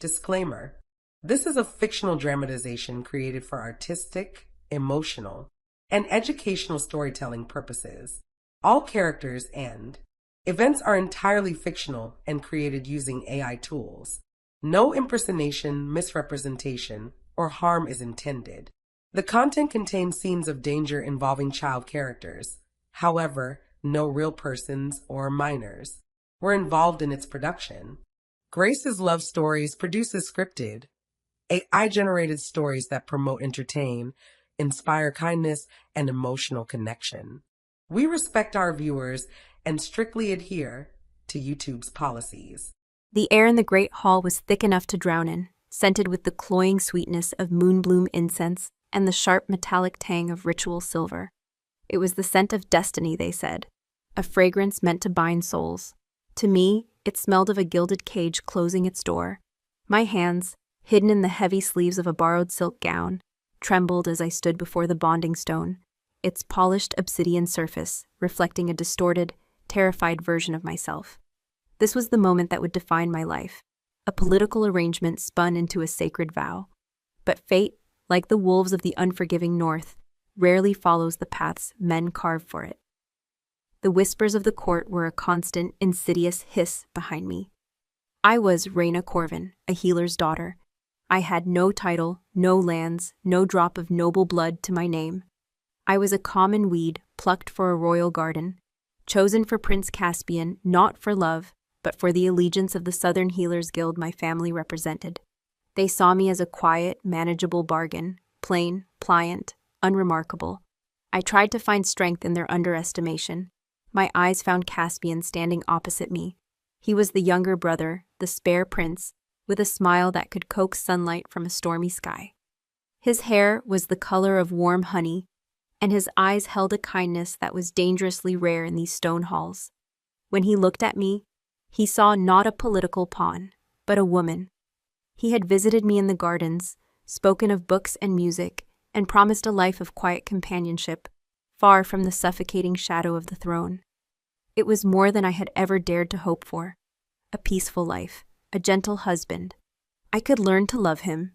Disclaimer: this is a fictional dramatization created for artistic, emotional, and educational storytelling purposes. All characters and events are entirely fictional and created using AI tools. No impersonation, misrepresentation, or harm is intended. The content contains scenes of danger involving child characters. However, no real persons or minors were involved in its production. Grace's Love Stories produces scripted, AI-generated stories that promote, entertain, inspire kindness, and emotional connection. We respect our viewers and strictly adhere to YouTube's policies. The air in the great hall was thick enough to drown in, scented with the cloying sweetness of moonbloom incense and the sharp metallic tang of ritual silver. It was the scent of destiny, they said, a fragrance meant to bind souls. To me, it smelled of a gilded cage closing its door. My hands, hidden in the heavy sleeves of a borrowed silk gown, trembled as I stood before the bonding stone, its polished obsidian surface reflecting a distorted, terrified version of myself. This was the moment that would define my life, a political arrangement spun into a sacred vow. But fate, like the wolves of the unforgiving north, rarely follows the paths men carve for it. The whispers of the court were a constant, insidious hiss behind me. I was Reyna Corvin, a healer's daughter. I had no title, no lands, no drop of noble blood to my name. I was a common weed plucked for a royal garden, chosen for Prince Caspian not for love, but for the allegiance of the Southern Healers Guild my family represented. They saw me as a quiet, manageable bargain, plain, pliant, unremarkable. I tried to find strength in their underestimation. My eyes found Caspian standing opposite me. He was the younger brother, the spare prince, with a smile that could coax sunlight from a stormy sky. His hair was the color of warm honey, and his eyes held a kindness that was dangerously rare in these stone halls. When he looked at me, he saw not a political pawn, but a woman. He had visited me in the gardens, spoken of books and music, and promised a life of quiet companionship, far from the suffocating shadow of the throne. It was more than I had ever dared to hope for. A peaceful life, a gentle husband. I could learn to love him.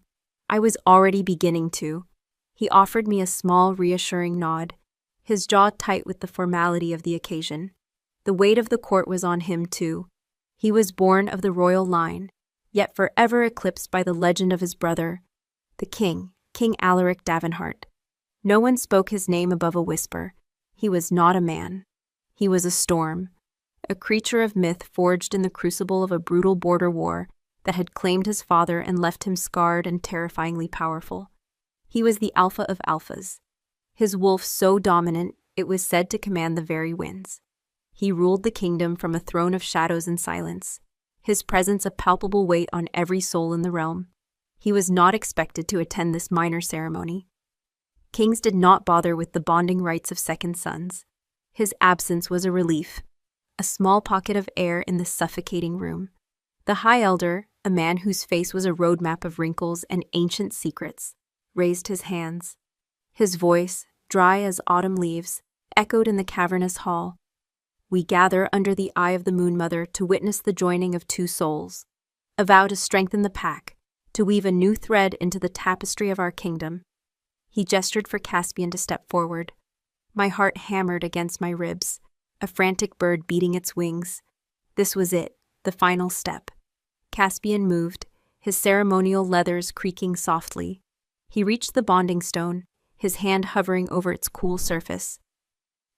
I was already beginning to. He offered me a small, reassuring nod, his jaw tight with the formality of the occasion. The weight of the court was on him, too. He was born of the royal line, yet forever eclipsed by the legend of his brother, the king, King Alaric Davenhart. No one spoke his name above a whisper. He was not a man. He was a storm, a creature of myth forged in the crucible of a brutal border war that had claimed his father and left him scarred and terrifyingly powerful. He was the alpha of alphas, his wolf so dominant it was said to command the very winds. He ruled the kingdom from a throne of shadows and silence, his presence a palpable weight on every soul in the realm. He was not expected to attend this minor ceremony. Kings did not bother with the bonding rites of second sons. His absence was a relief, a small pocket of air in the suffocating room. The High Elder, a man whose face was a roadmap of wrinkles and ancient secrets, raised his hands. His voice, dry as autumn leaves, echoed in the cavernous hall. We gather under the eye of the Moon Mother to witness the joining of two souls, a vow to strengthen the pack, to weave a new thread into the tapestry of our kingdom. He gestured for Caspian to step forward. My heart hammered against my ribs, a frantic bird beating its wings. This was it, the final step. Caspian moved, his ceremonial leathers creaking softly. He reached the bonding stone, his hand hovering over its cool surface.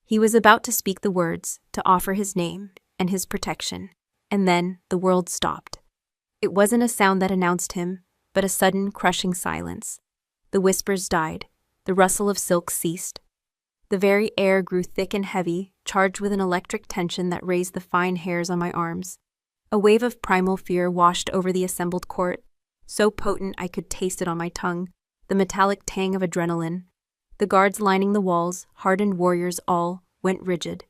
He was about to speak the words, to offer his name and his protection, and then the world stopped. It wasn't a sound that announced him, but a sudden, crushing silence. The whispers died, the rustle of silk ceased. The very air grew thick and heavy, charged with an electric tension that raised the fine hairs on my arms. A wave of primal fear washed over the assembled court, so potent I could taste it on my tongue, the metallic tang of adrenaline. The guards lining the walls, hardened warriors all, went rigid,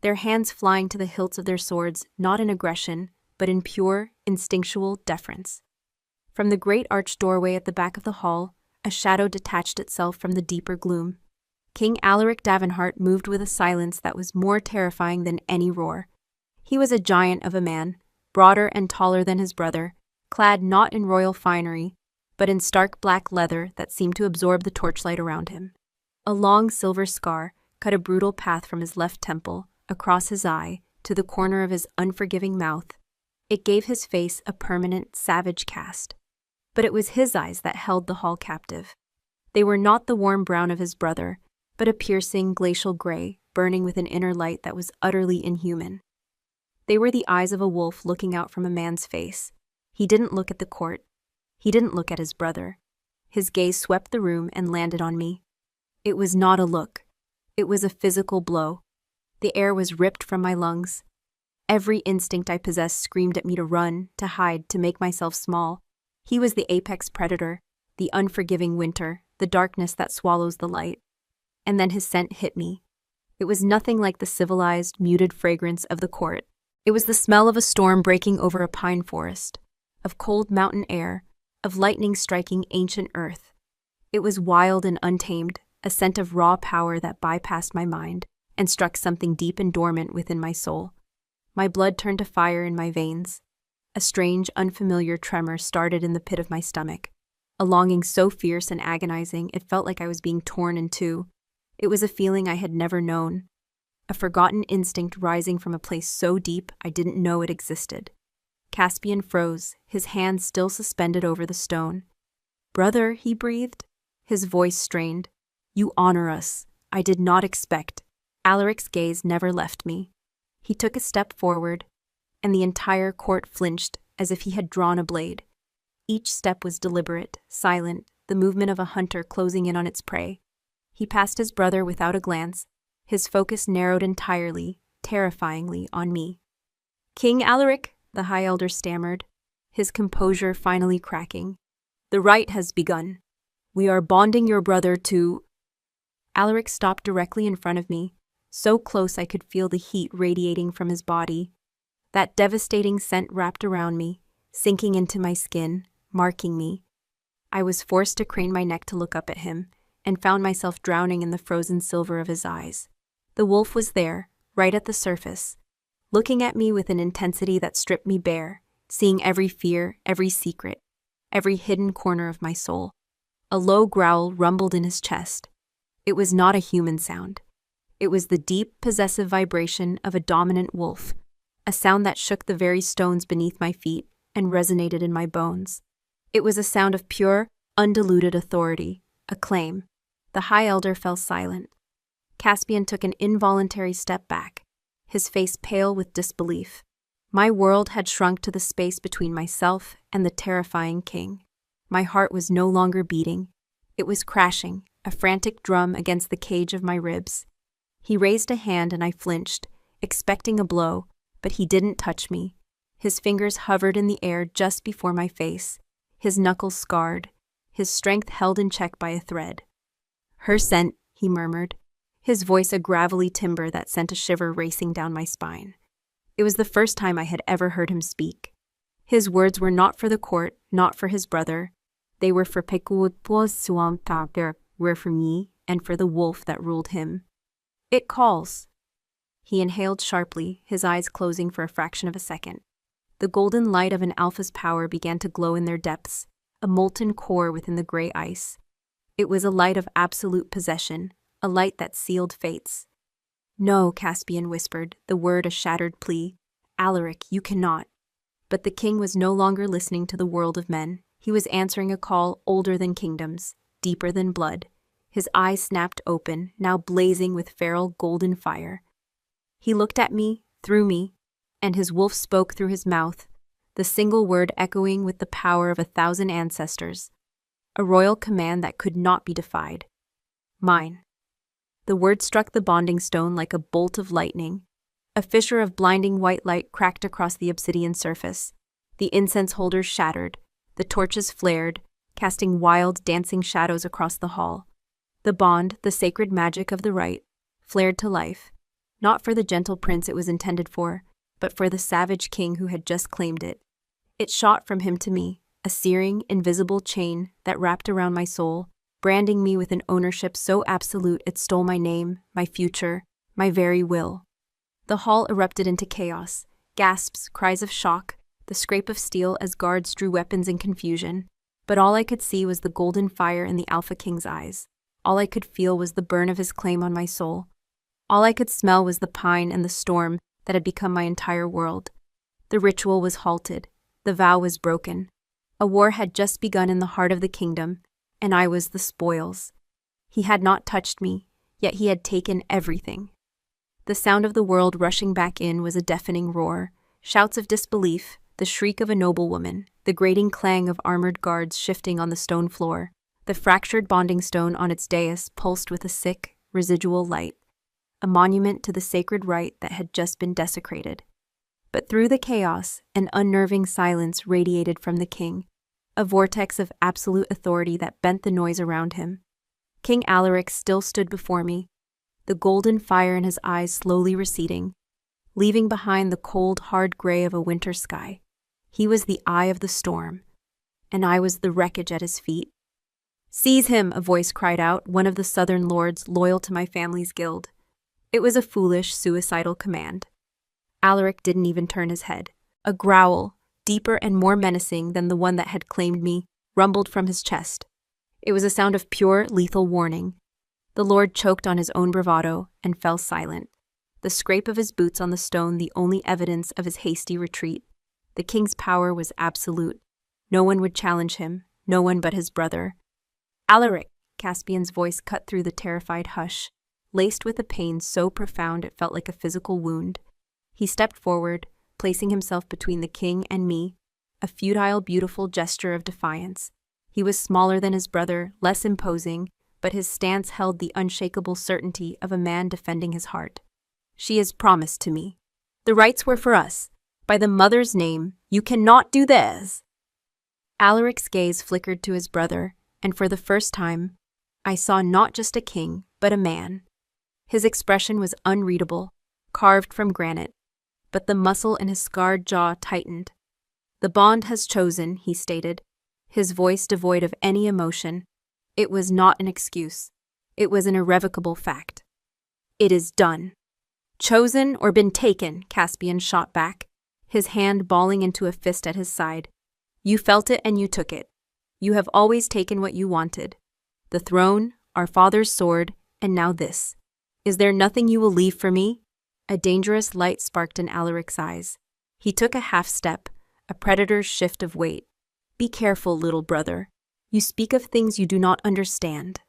their hands flying to the hilts of their swords, not in aggression, but in pure, instinctual deference. From the great arched doorway at the back of the hall, a shadow detached itself from the deeper gloom. King Alaric Davenhart moved with a silence that was more terrifying than any roar. He was a giant of a man, broader and taller than his brother, clad not in royal finery, but in stark black leather that seemed to absorb the torchlight around him. A long silver scar cut a brutal path from his left temple, across his eye, to the corner of his unforgiving mouth. It gave his face a permanent, savage cast. But it was his eyes that held the hall captive. They were not the warm brown of his brother, but a piercing, glacial gray, burning with an inner light that was utterly inhuman. They were the eyes of a wolf looking out from a man's face. He didn't look at the court. He didn't look at his brother. His gaze swept the room and landed on me. It was not a look. It was a physical blow. The air was ripped from my lungs. Every instinct I possessed screamed at me to run, to hide, to make myself small. He was the apex predator, the unforgiving winter, the darkness that swallows the light. And then his scent hit me. It was nothing like the civilized, muted fragrance of the court. It was the smell of a storm breaking over a pine forest, of cold mountain air, of lightning striking ancient earth. It was wild and untamed, a scent of raw power that bypassed my mind and struck something deep and dormant within my soul. My blood turned to fire in my veins. A strange, unfamiliar tremor started in the pit of my stomach, a longing so fierce and agonizing it felt like I was being torn in two. It was a feeling I had never known, a forgotten instinct rising from a place so deep I didn't know it existed. Caspian froze, his hand still suspended over the stone. "Brother," he breathed, his voice strained. "You honor us. I did not expect." Alaric's gaze never left me. He took a step forward, and the entire court flinched as if he had drawn a blade. Each step was deliberate, silent, the movement of a hunter closing in on its prey. He passed his brother without a glance, his focus narrowed entirely, terrifyingly, on me. "King Alaric," the High Elder stammered, his composure finally cracking. "The rite has begun. We are bonding your brother to—" Alaric stopped directly in front of me, so close I could feel the heat radiating from his body. That devastating scent wrapped around me, sinking into my skin, marking me. I was forced to crane my neck to look up at him, and found myself drowning in the frozen silver of his eyes. The wolf was there, right at the surface, looking at me with an intensity that stripped me bare, seeing every fear, every secret, every hidden corner of my soul. A low growl rumbled in his chest. It was not a human sound. It was the deep, possessive vibration of a dominant wolf, a sound that shook the very stones beneath my feet and resonated in my bones. It was a sound of pure, undiluted authority, a claim. The High Elder fell silent. Caspian took an involuntary step back, his face pale with disbelief. My world had shrunk to the space between myself and the terrifying king. My heart was no longer beating. It was crashing, a frantic drum against the cage of my ribs. He raised a hand and I flinched, expecting a blow, but he didn't touch me. His fingers hovered in the air just before my face, his knuckles scarred, his strength held in check by a thread. "Her scent," he murmured, his voice a gravelly timbre that sent a shiver racing down my spine. It was the first time I had ever heard him speak. His words were not for the court, not for his brother. They were for were for me and for the wolf that ruled him. "It calls." He inhaled sharply, his eyes closing for a fraction of a second. The golden light of an alpha's power began to glow in their depths, a molten core within the gray ice. It was a light of absolute possession, a light that sealed fates. "No," Caspian whispered, the word a shattered plea. "Alaric, you cannot." But the king was no longer listening to the world of men. He was answering a call older than kingdoms, deeper than blood. His eyes snapped open, now blazing with feral golden fire. He looked at me, through me, and his wolf spoke through his mouth, the single word echoing with the power of 1,000 ancestors. A royal command that could not be defied. "Mine." The word struck the bonding stone like a bolt of lightning. A fissure of blinding white light cracked across the obsidian surface. The incense holders shattered. The torches flared, casting wild, dancing shadows across the hall. The bond, the sacred magic of the rite, flared to life, not for the gentle prince it was intended for, but for the savage king who had just claimed it. It shot from him to me, a searing, invisible chain that wrapped around my soul, branding me with an ownership so absolute it stole my name, my future, my very will. The hall erupted into chaos, gasps, cries of shock, the scrape of steel as guards drew weapons in confusion, but all I could see was the golden fire in the Alpha King's eyes. All I could feel was the burn of his claim on my soul. All I could smell was the pine and the storm that had become my entire world. The ritual was halted. The vow was broken. A war had just begun in the heart of the kingdom, and I was the spoils. He had not touched me, yet he had taken everything. The sound of the world rushing back in was a deafening roar, shouts of disbelief, the shriek of a noblewoman, the grating clang of armored guards shifting on the stone floor. The fractured bonding stone on its dais pulsed with a sick, residual light, a monument to the sacred rite that had just been desecrated. But through the chaos, an unnerving silence radiated from the king, a vortex of absolute authority that bent the noise around him. King Alaric still stood before me, the golden fire in his eyes slowly receding, leaving behind the cold, hard gray of a winter sky. He was the eye of the storm, and I was the wreckage at his feet. "Seize him," a voice cried out, one of the southern lords loyal to my family's guild. It was a foolish, suicidal command. Alaric didn't even turn his head. A growl, deeper and more menacing than the one that had claimed me, rumbled from his chest. It was a sound of pure, lethal warning. The lord choked on his own bravado and fell silent, the scrape of his boots on the stone the only evidence of his hasty retreat. The king's power was absolute. No one would challenge him, no one but his brother. "Alaric," Caspian's voice cut through the terrified hush, laced with a pain so profound it felt like a physical wound. He stepped forward, placing himself between the king and me, a futile, beautiful gesture of defiance. He was smaller than his brother, less imposing, but his stance held the unshakable certainty of a man defending his heart. "She is promised to me. The rights were for us. By the mother's name, you cannot do this." Alaric's gaze flickered to his brother, and for the first time, I saw not just a king, but a man. His expression was unreadable, carved from granite, but the muscle in his scarred jaw tightened. "The bond has chosen," he stated, his voice devoid of any emotion. It was not an excuse. It was an irrevocable fact. "It is done." "Chosen or been taken," Caspian shot back, his hand balling into a fist at his side. "You felt it and you took it. You have always taken what you wanted. The throne, our father's sword, and now this. Is there nothing you will leave for me?" A dangerous light sparked in Alaric's eyes. He took a half step, a predator's shift of weight. "Be careful, little brother. You speak of things you do not understand."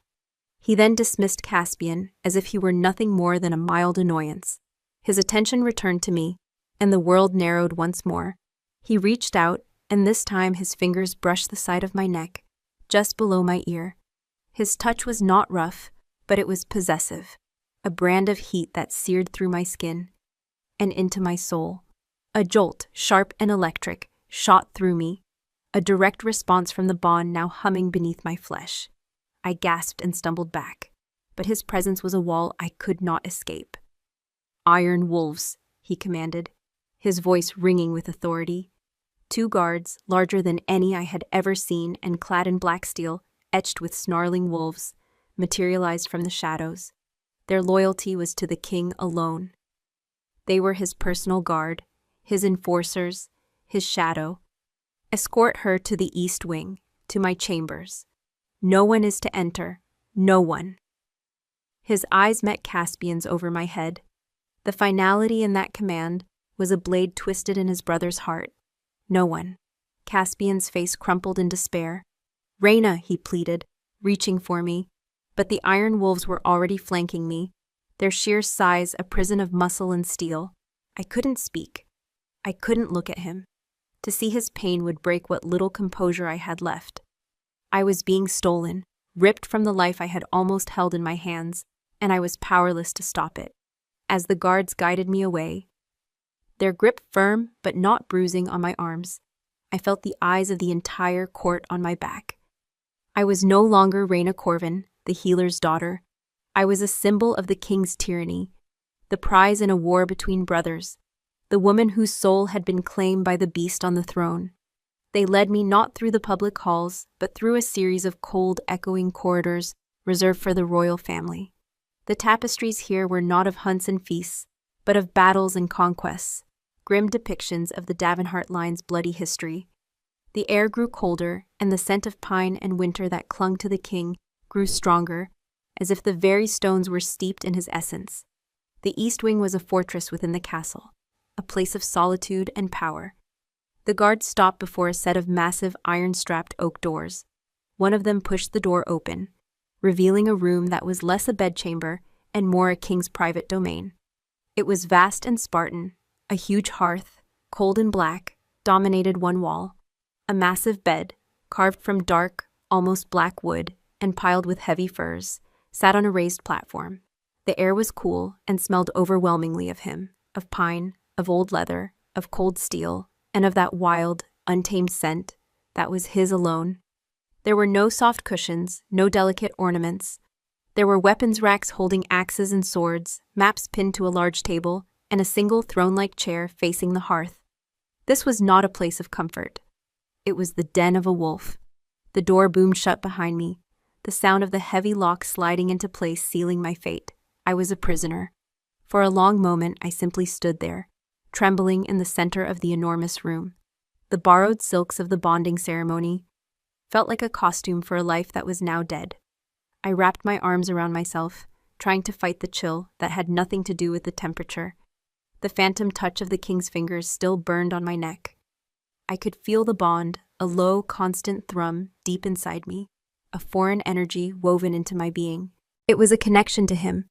He then dismissed Caspian as if he were nothing more than a mild annoyance. His attention returned to me, and the world narrowed once more. He reached out, and this time his fingers brushed the side of my neck, just below my ear. His touch was not rough, but it was possessive, a brand of heat that seared through my skin and into my soul. A jolt, sharp and electric, shot through me, a direct response from the bond now humming beneath my flesh. I gasped and stumbled back, but his presence was a wall I could not escape. "Iron wolves," he commanded, his voice ringing with authority. 2 guards, larger than any I had ever seen and clad in black steel, etched with snarling wolves, materialized from the shadows. Their loyalty was to the king alone. They were his personal guard, his enforcers, his shadow. "Escort her to the east wing, to my chambers. No one is to enter, no one." His eyes met Caspian's over my head. The finality in that command was a blade twisted in his brother's heart. No one. Caspian's face crumpled in despair. "Reyna," he pleaded, reaching for me, but the iron wolves were already flanking me, their sheer size a prison of muscle and steel. I couldn't speak. I couldn't look at him. To see his pain would break what little composure I had left. I was being stolen, ripped from the life I had almost held in my hands, and I was powerless to stop it. As the guards guided me away, their grip firm but not bruising on my arms, I felt the eyes of the entire court on my back. I was no longer Reyna Corvin, the healer's daughter. I was a symbol of the king's tyranny, the prize in a war between brothers, the woman whose soul had been claimed by the beast on the throne. They led me not through the public halls, but through a series of cold, echoing corridors reserved for the royal family. The tapestries here were not of hunts and feasts, but of battles and conquests. grim depictions of the Davenhart line's bloody history. The air grew colder, and the scent of pine and winter that clung to the king grew stronger, as if the very stones were steeped in his essence. The east wing was a fortress within the castle, a place of solitude and power. The guards stopped before a set of massive iron-strapped oak doors. One of them pushed the door open, revealing a room that was less a bedchamber and more a king's private domain. It was vast and Spartan. A huge hearth, cold and black, dominated one wall. A massive bed, carved from dark, almost black wood and piled with heavy furs, sat on a raised platform. The air was cool and smelled overwhelmingly of him, of pine, of old leather, of cold steel, and of that wild, untamed scent that was his alone. There were no soft cushions, no delicate ornaments. There were weapons racks holding axes and swords, maps pinned to a large table, and a single throne-like chair facing the hearth. This was not a place of comfort. It was the den of a wolf. The door boomed shut behind me, the sound of the heavy lock sliding into place sealing my fate. I was a prisoner. For a long moment I simply stood there, trembling in the center of the enormous room. The borrowed silks of the bonding ceremony felt like a costume for a life that was now dead. I wrapped my arms around myself, trying to fight the chill that had nothing to do with the temperature. The phantom touch of the king's fingers still burned on my neck. I could feel the bond, a low, constant thrum deep inside me, a foreign energy woven into my being. It was a connection to him,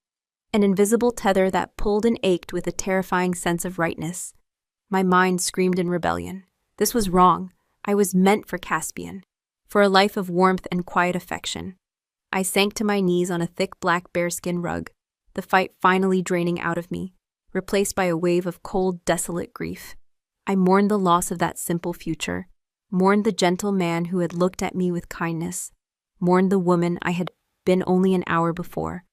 an invisible tether that pulled and ached with a terrifying sense of rightness. My mind screamed in rebellion. This was wrong. I was meant for Caspian, for a life of warmth and quiet affection. I sank to my knees on a thick black bearskin rug, the fight finally draining out of me, replaced by a wave of cold, desolate grief. I mourned the loss of that simple future, mourned the gentle man who had looked at me with kindness, mourned the woman I had been only an hour before.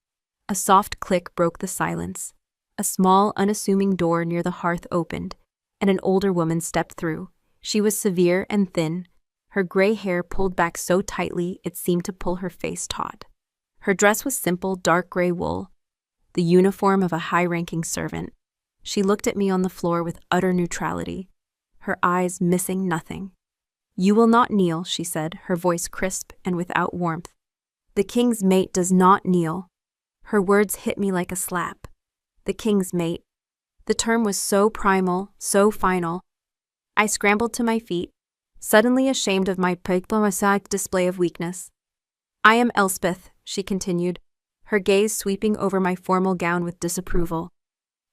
A soft click broke the silence. A small, unassuming door near the hearth opened, and an older woman stepped through. She was severe and thin, her gray hair pulled back so tightly it seemed to pull her face taut. Her dress was simple, dark gray wool, the uniform of a high-ranking servant. She looked at me on the floor with utter neutrality, her eyes missing nothing. "You will not kneel," she said, her voice crisp and without warmth. "The king's mate does not kneel." Her words hit me like a slap. The king's mate. The term was so primal, so final. I scrambled to my feet, suddenly ashamed of my diplomatic display of weakness. "I am Elspeth," she continued, her gaze sweeping over my formal gown with disapproval.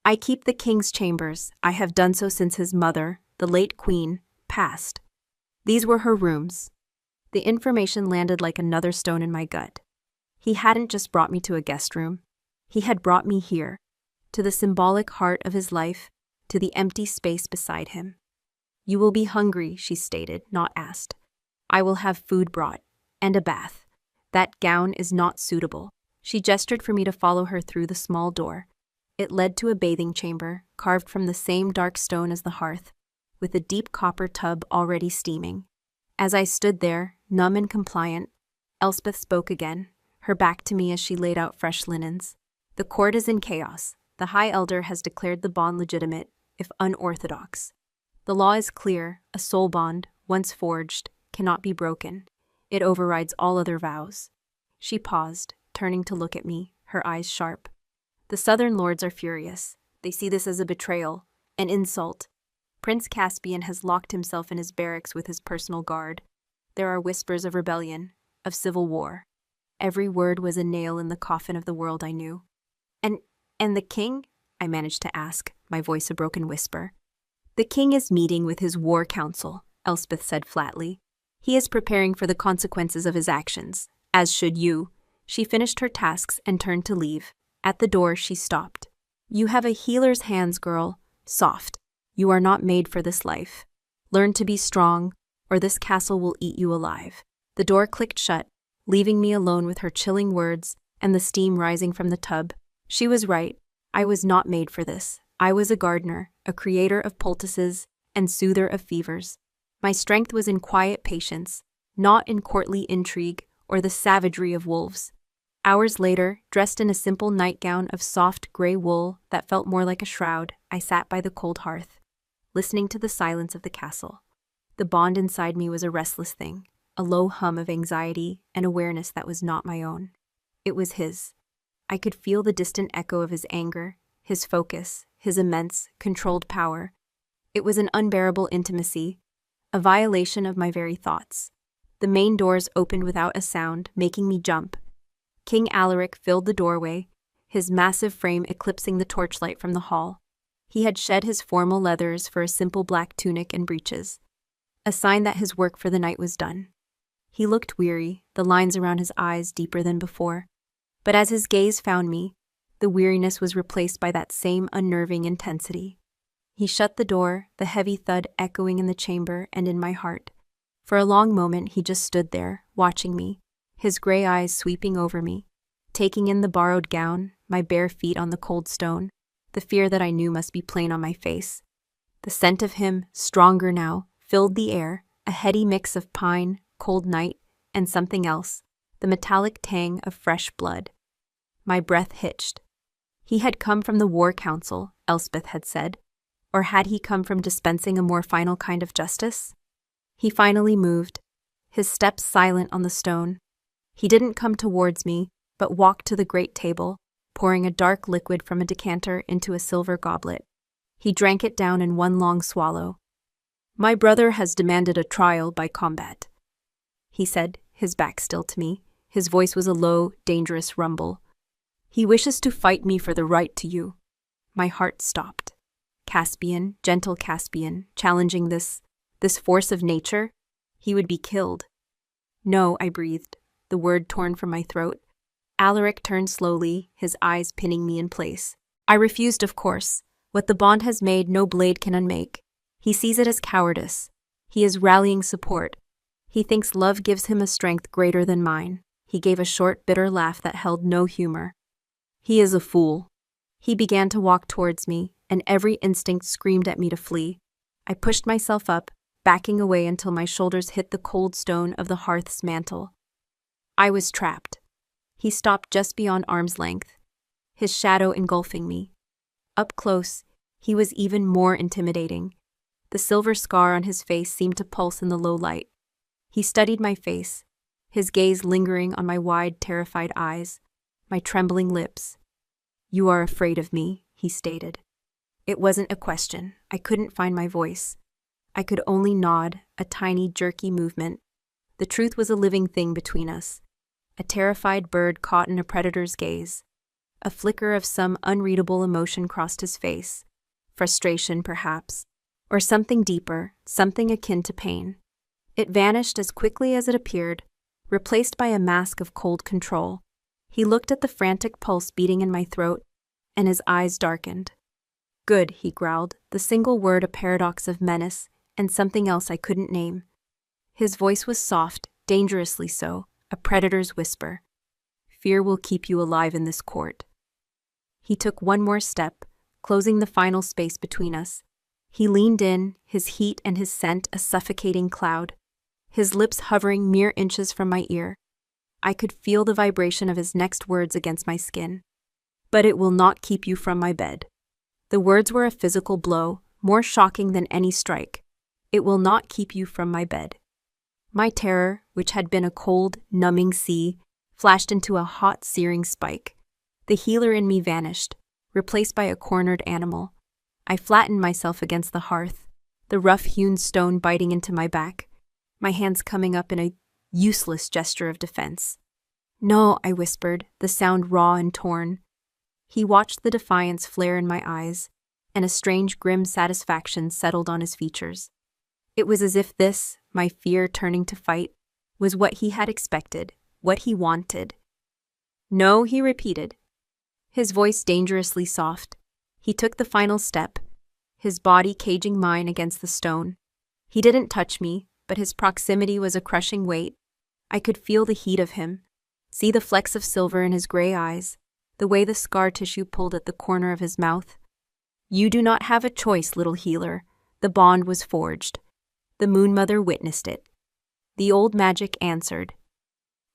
"I keep the king's chambers. I have done so since his mother, the late queen, passed." These were her rooms. The information landed like another stone in my gut. He hadn't just brought me to a guest room. He had brought me here, to the symbolic heart of his life, to the empty space beside him. "You will be hungry," she stated, not asked. "I will have food brought, and a bath. That gown is not suitable." She gestured for me to follow her through the small door. It led to a bathing chamber, carved from the same dark stone as the hearth, with a deep copper tub already steaming. As I stood there, numb and compliant, Elspeth spoke again, her back to me as she laid out fresh linens. "The court is in chaos. The High Elder has declared the bond legitimate, if unorthodox. The law is clear. A soul bond, once forged, cannot be broken. It overrides all other vows." She paused, turning to look at me, her eyes sharp. "The southern lords are furious. They see this as a betrayal, an insult. Prince Caspian has locked himself in his barracks with his personal guard. There are whispers of rebellion, of civil war." Every word was a nail in the coffin of the world I knew. And the king?" I managed to ask, my voice a broken whisper. "The king is meeting with his war council," Elspeth said flatly. "He is preparing for the consequences of his actions, as should you." She finished her tasks and turned to leave. At the door, she stopped. "You have a healer's hands, girl. Soft. You are not made for this life. Learn to be strong, or this castle will eat you alive." The door clicked shut, leaving me alone with her chilling words and the steam rising from the tub. She was right. I was not made for this. I was a gardener, a creator of poultices, and soother of fevers. My strength was in quiet patience, not in courtly intrigue or the savagery of wolves. Hours later, dressed in a simple nightgown of soft gray wool that felt more like a shroud, I sat by the cold hearth. listening to the silence of the castle. The bond inside me was a restless thing, a low hum of anxiety and awareness that was not my own. It was his. I could feel the distant echo of his anger, his focus, his immense, controlled power. It was an unbearable intimacy, a violation of my very thoughts. The main doors opened without a sound, making me jump. King Alaric filled the doorway, his massive frame eclipsing the torchlight from the hall. He had shed his formal leathers for a simple black tunic and breeches, a sign that his work for the night was done. He looked weary, the lines around his eyes deeper than before. But as his gaze found me, the weariness was replaced by that same unnerving intensity. He shut the door, the heavy thud echoing in the chamber and in my heart. For a long moment he just stood there, watching me, his gray eyes sweeping over me, taking in the borrowed gown, my bare feet on the cold stone, the fear that I knew must be plain on my face. The scent of him, stronger now, filled the air, a heady mix of pine, cold night, and something else, the metallic tang of fresh blood. My breath hitched. He had come from the war council, Elspeth had said, or had he come from dispensing a more final kind of justice? He finally moved, his steps silent on the stone. He didn't come towards me, but walked to the great table, pouring a dark liquid from a decanter into a silver goblet. He drank it down in one long swallow. "My brother has demanded a trial by combat," he said, his back still to me. His voice was a low, dangerous rumble. "He wishes to fight me for the right to you." My heart stopped. Caspian, gentle Caspian, challenging this force of nature? He would be killed. "No," I breathed, the word torn from my throat. Alaric turned slowly, his eyes pinning me in place. I refused, of course. What the bond has made, no blade can unmake. He sees it as cowardice. He is rallying support. He thinks love gives him a strength greater than mine. He gave a short, bitter laugh that held no humor. "He is a fool." He began to walk towards me, and every instinct screamed at me to flee. I pushed myself up, backing away until my shoulders hit the cold stone of the hearth's mantle. I was trapped. He stopped just beyond arm's length, his shadow engulfing me. Up close, he was even more intimidating. The silver scar on his face seemed to pulse in the low light. He studied my face, his gaze lingering on my wide, terrified eyes, my trembling lips. "You are afraid of me," he stated. It wasn't a question. I couldn't find my voice. I could only nod, a tiny, jerky movement. The truth was a living thing between us. A terrified bird caught in a predator's gaze. A flicker of some unreadable emotion crossed his face. Frustration, perhaps. Or something deeper, something akin to pain. It vanished as quickly as it appeared, replaced by a mask of cold control. He looked at the frantic pulse beating in my throat, and his eyes darkened. "Good," he growled, the single word a paradox of menace and something else I couldn't name. His voice was soft, dangerously so, a predator's whisper. "Fear will keep you alive in this court." He took one more step, closing the final space between us. He leaned in, his heat and his scent a suffocating cloud, his lips hovering mere inches from my ear. I could feel the vibration of his next words against my skin. "But it will not keep you from my bed." The words were a physical blow, more shocking than any strike. "It will not keep you from my bed." My terror, which had been a cold, numbing sea, flashed into a hot, searing spike. The healer in me vanished, replaced by a cornered animal. I flattened myself against the hearth, the rough-hewn stone biting into my back, my hands coming up in a useless gesture of defense. "No," I whispered, the sound raw and torn. He watched the defiance flare in my eyes, and a strange, grim satisfaction settled on his features. It was as if this, my fear turning to fight, was what he had expected, what he wanted. "No," he repeated, his voice dangerously soft. He took the final step, his body caging mine against the stone. He didn't touch me, but his proximity was a crushing weight. I could feel the heat of him, see the flecks of silver in his gray eyes, the way the scar tissue pulled at the corner of his mouth. "You do not have a choice, little healer." The bond was forged. The Moon Mother witnessed it. The old magic answered.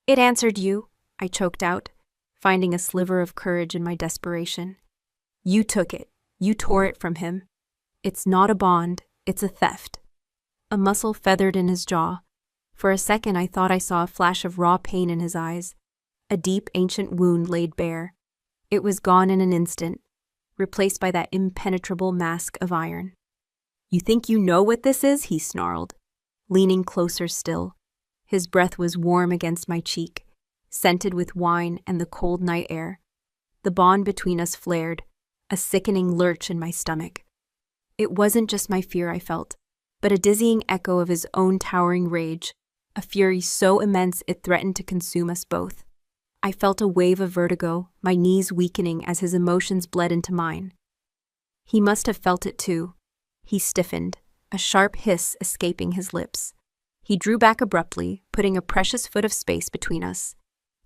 "It answered you," I choked out, finding a sliver of courage in my desperation. "You took it. You tore it from him. It's not a bond. It's a theft. A muscle feathered in his jaw. For a second I thought I saw a flash of raw pain in his eyes. A deep, ancient wound laid bare. It was gone in an instant, replaced by that impenetrable mask of iron. "You think you know what this is?" he snarled, leaning closer still. His breath was warm against my cheek, scented with wine and the cold night air. The bond between us flared, a sickening lurch in my stomach. It wasn't just my fear I felt, but a dizzying echo of his own towering rage, a fury so immense it threatened to consume us both. I felt a wave of vertigo, my knees weakening as his emotions bled into mine. He must have felt it too. He stiffened, a sharp hiss escaping his lips. He drew back abruptly, putting a precious foot of space between us.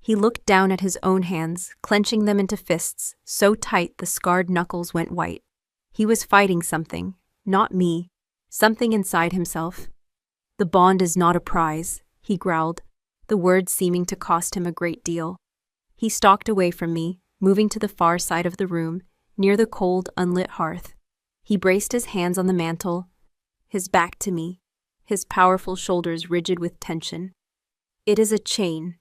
He looked down at his own hands, clenching them into fists, so tight the scarred knuckles went white. He was fighting something, not me, something inside himself. "The bond is not a prize," he growled, the words seeming to cost him a great deal. He stalked away from me, moving to the far side of the room, near the cold, unlit hearth. He braced his hands on the mantel, his back to me, his powerful shoulders rigid with tension. "It is a chain,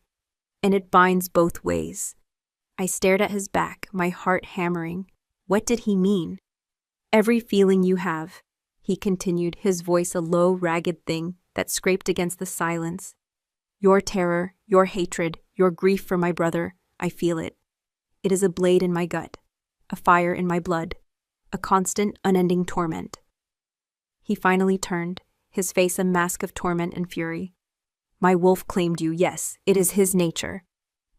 and it binds both ways." I stared at his back, my heart hammering. What did he mean? "Every feeling you have," he continued, his voice a low, ragged thing that scraped against the silence. "Your terror, your hatred, your grief for my brother, I feel it. It is a blade in my gut, a fire in my blood, a constant, unending torment." He finally turned, his face a mask of torment and fury. "My wolf claimed you, yes, it is his nature.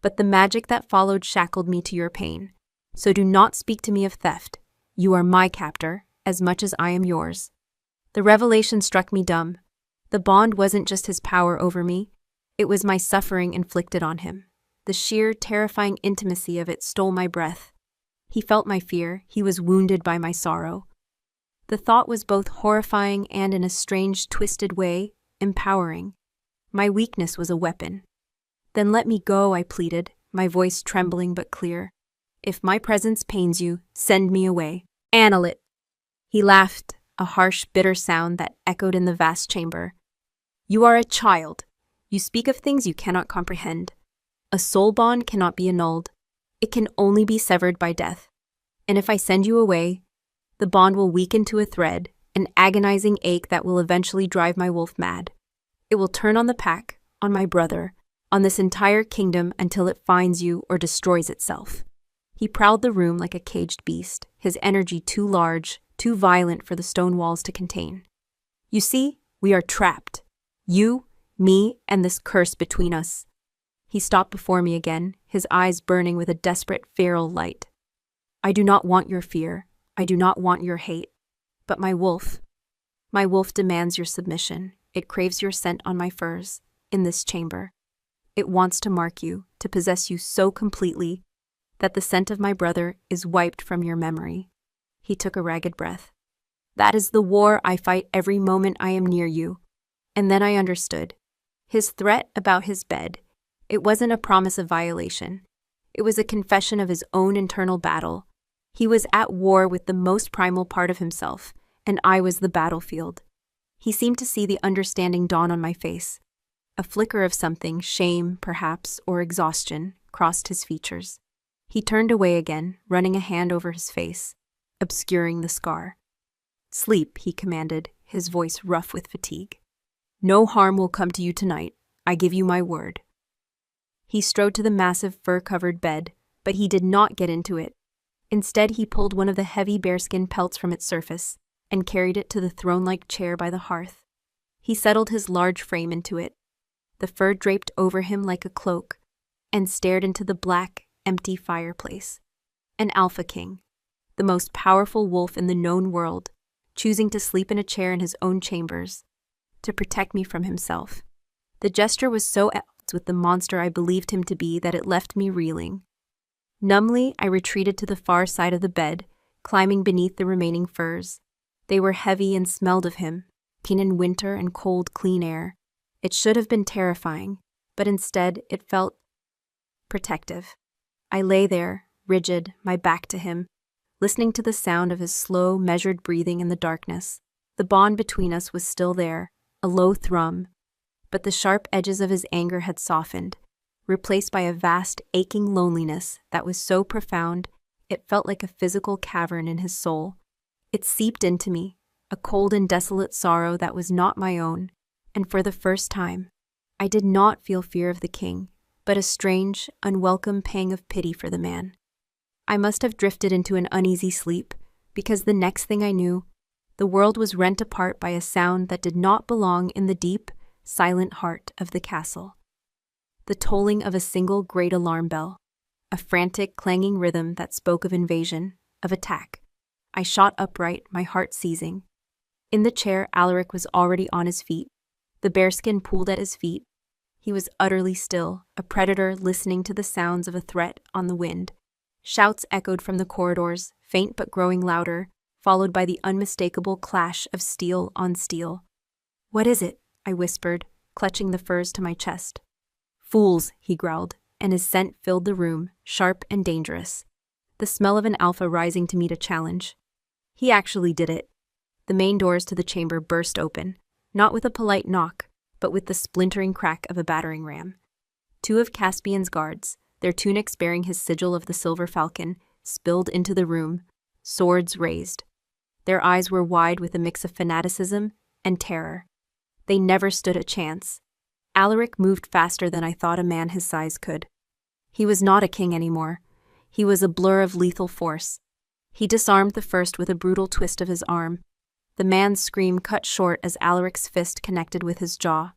But the magic that followed shackled me to your pain. So do not speak to me of theft. You are my captor, as much as I am yours." The revelation struck me dumb. The bond wasn't just his power over me, it was my suffering inflicted on him. The sheer, terrifying intimacy of it stole my breath. He felt my fear, he was wounded by my sorrow. The thought was both horrifying and, in a strange, twisted way, empowering. My weakness was a weapon. "Then let me go," I pleaded, my voice trembling but clear. "If my presence pains you, send me away. Annul it." He laughed, a harsh, bitter sound that echoed in the vast chamber. "You are a child. You speak of things you cannot comprehend. A soul bond cannot be annulled. It can only be severed by death. And if I send you away, the bond will weaken to a thread, an agonizing ache that will eventually drive my wolf mad. It will turn on the pack, on my brother, on this entire kingdom until it finds you or destroys itself." He prowled the room like a caged beast, his energy too large, too violent for the stone walls to contain. "You see, we are trapped. You, me, and this curse between us." He stopped before me again, his eyes burning with a desperate, feral light. "I do not want your fear. I do not want your hate. But my wolf demands your submission. It craves your scent on my furs, in this chamber. It wants to mark you, to possess you so completely that the scent of my brother is wiped from your memory." He took a ragged breath. "That is the war I fight every moment I am near you." And then I understood. His threat about his bed, it wasn't a promise of violation. It was a confession of his own internal battle. He was at war with the most primal part of himself, and I was the battlefield. He seemed to see the understanding dawn on my face. A flicker of something, shame, perhaps, or exhaustion, crossed his features. He turned away again, running a hand over his face, obscuring the scar. "Sleep," he commanded, his voice rough with fatigue. "No harm will come to you tonight. I give you my word." He strode to the massive fur-covered bed, but he did not get into it. Instead, he pulled one of the heavy bearskin pelts from its surface and carried it to the throne-like chair by the hearth. He settled his large frame into it, the fur draped over him like a cloak, and stared into the black, empty fireplace. An alpha king, the most powerful wolf in the known world, choosing to sleep in a chair in his own chambers, to protect me from himself. The gesture was so at odds with the monster I believed him to be that it left me reeling. Numbly, I retreated to the far side of the bed, climbing beneath the remaining furs. They were heavy and smelled of him, keen in winter and cold, clean air. It should have been terrifying, but instead it felt protective. I lay there, rigid, my back to him, listening to the sound of his slow, measured breathing in the darkness. The bond between us was still there, a low thrum, but the sharp edges of his anger had softened, replaced by a vast, aching loneliness that was so profound it felt like a physical cavern in his soul. It seeped into me, a cold and desolate sorrow that was not my own, and for the first time, I did not feel fear of the king, but a strange, unwelcome pang of pity for the man. I must have drifted into an uneasy sleep, because the next thing I knew, the world was rent apart by a sound that did not belong in the deep, silent heart of the castle. The tolling of a single great alarm bell, a frantic, clanging rhythm that spoke of invasion, of attack. I shot upright, my heart seizing. In the chair, Alaric was already on his feet, the bearskin pooled at his feet. He was utterly still, a predator listening to the sounds of a threat on the wind. Shouts echoed from the corridors, faint but growing louder, followed by the unmistakable clash of steel on steel. "What is it?" I whispered, clutching the furs to my chest. "Fools," he growled, and his scent filled the room, sharp and dangerous. The smell of an alpha rising to meet a challenge. He actually did it. The main doors to the chamber burst open, not with a polite knock, but with the splintering crack of a battering ram. Two of Caspian's guards, their tunics bearing his sigil of the Silver Falcon, spilled into the room, swords raised. Their eyes were wide with a mix of fanaticism and terror. They never stood a chance. Alaric moved faster than I thought a man his size could. He was not a king anymore. He was a blur of lethal force. He disarmed the first with a brutal twist of his arm. The man's scream cut short as Alaric's fist connected with his jaw.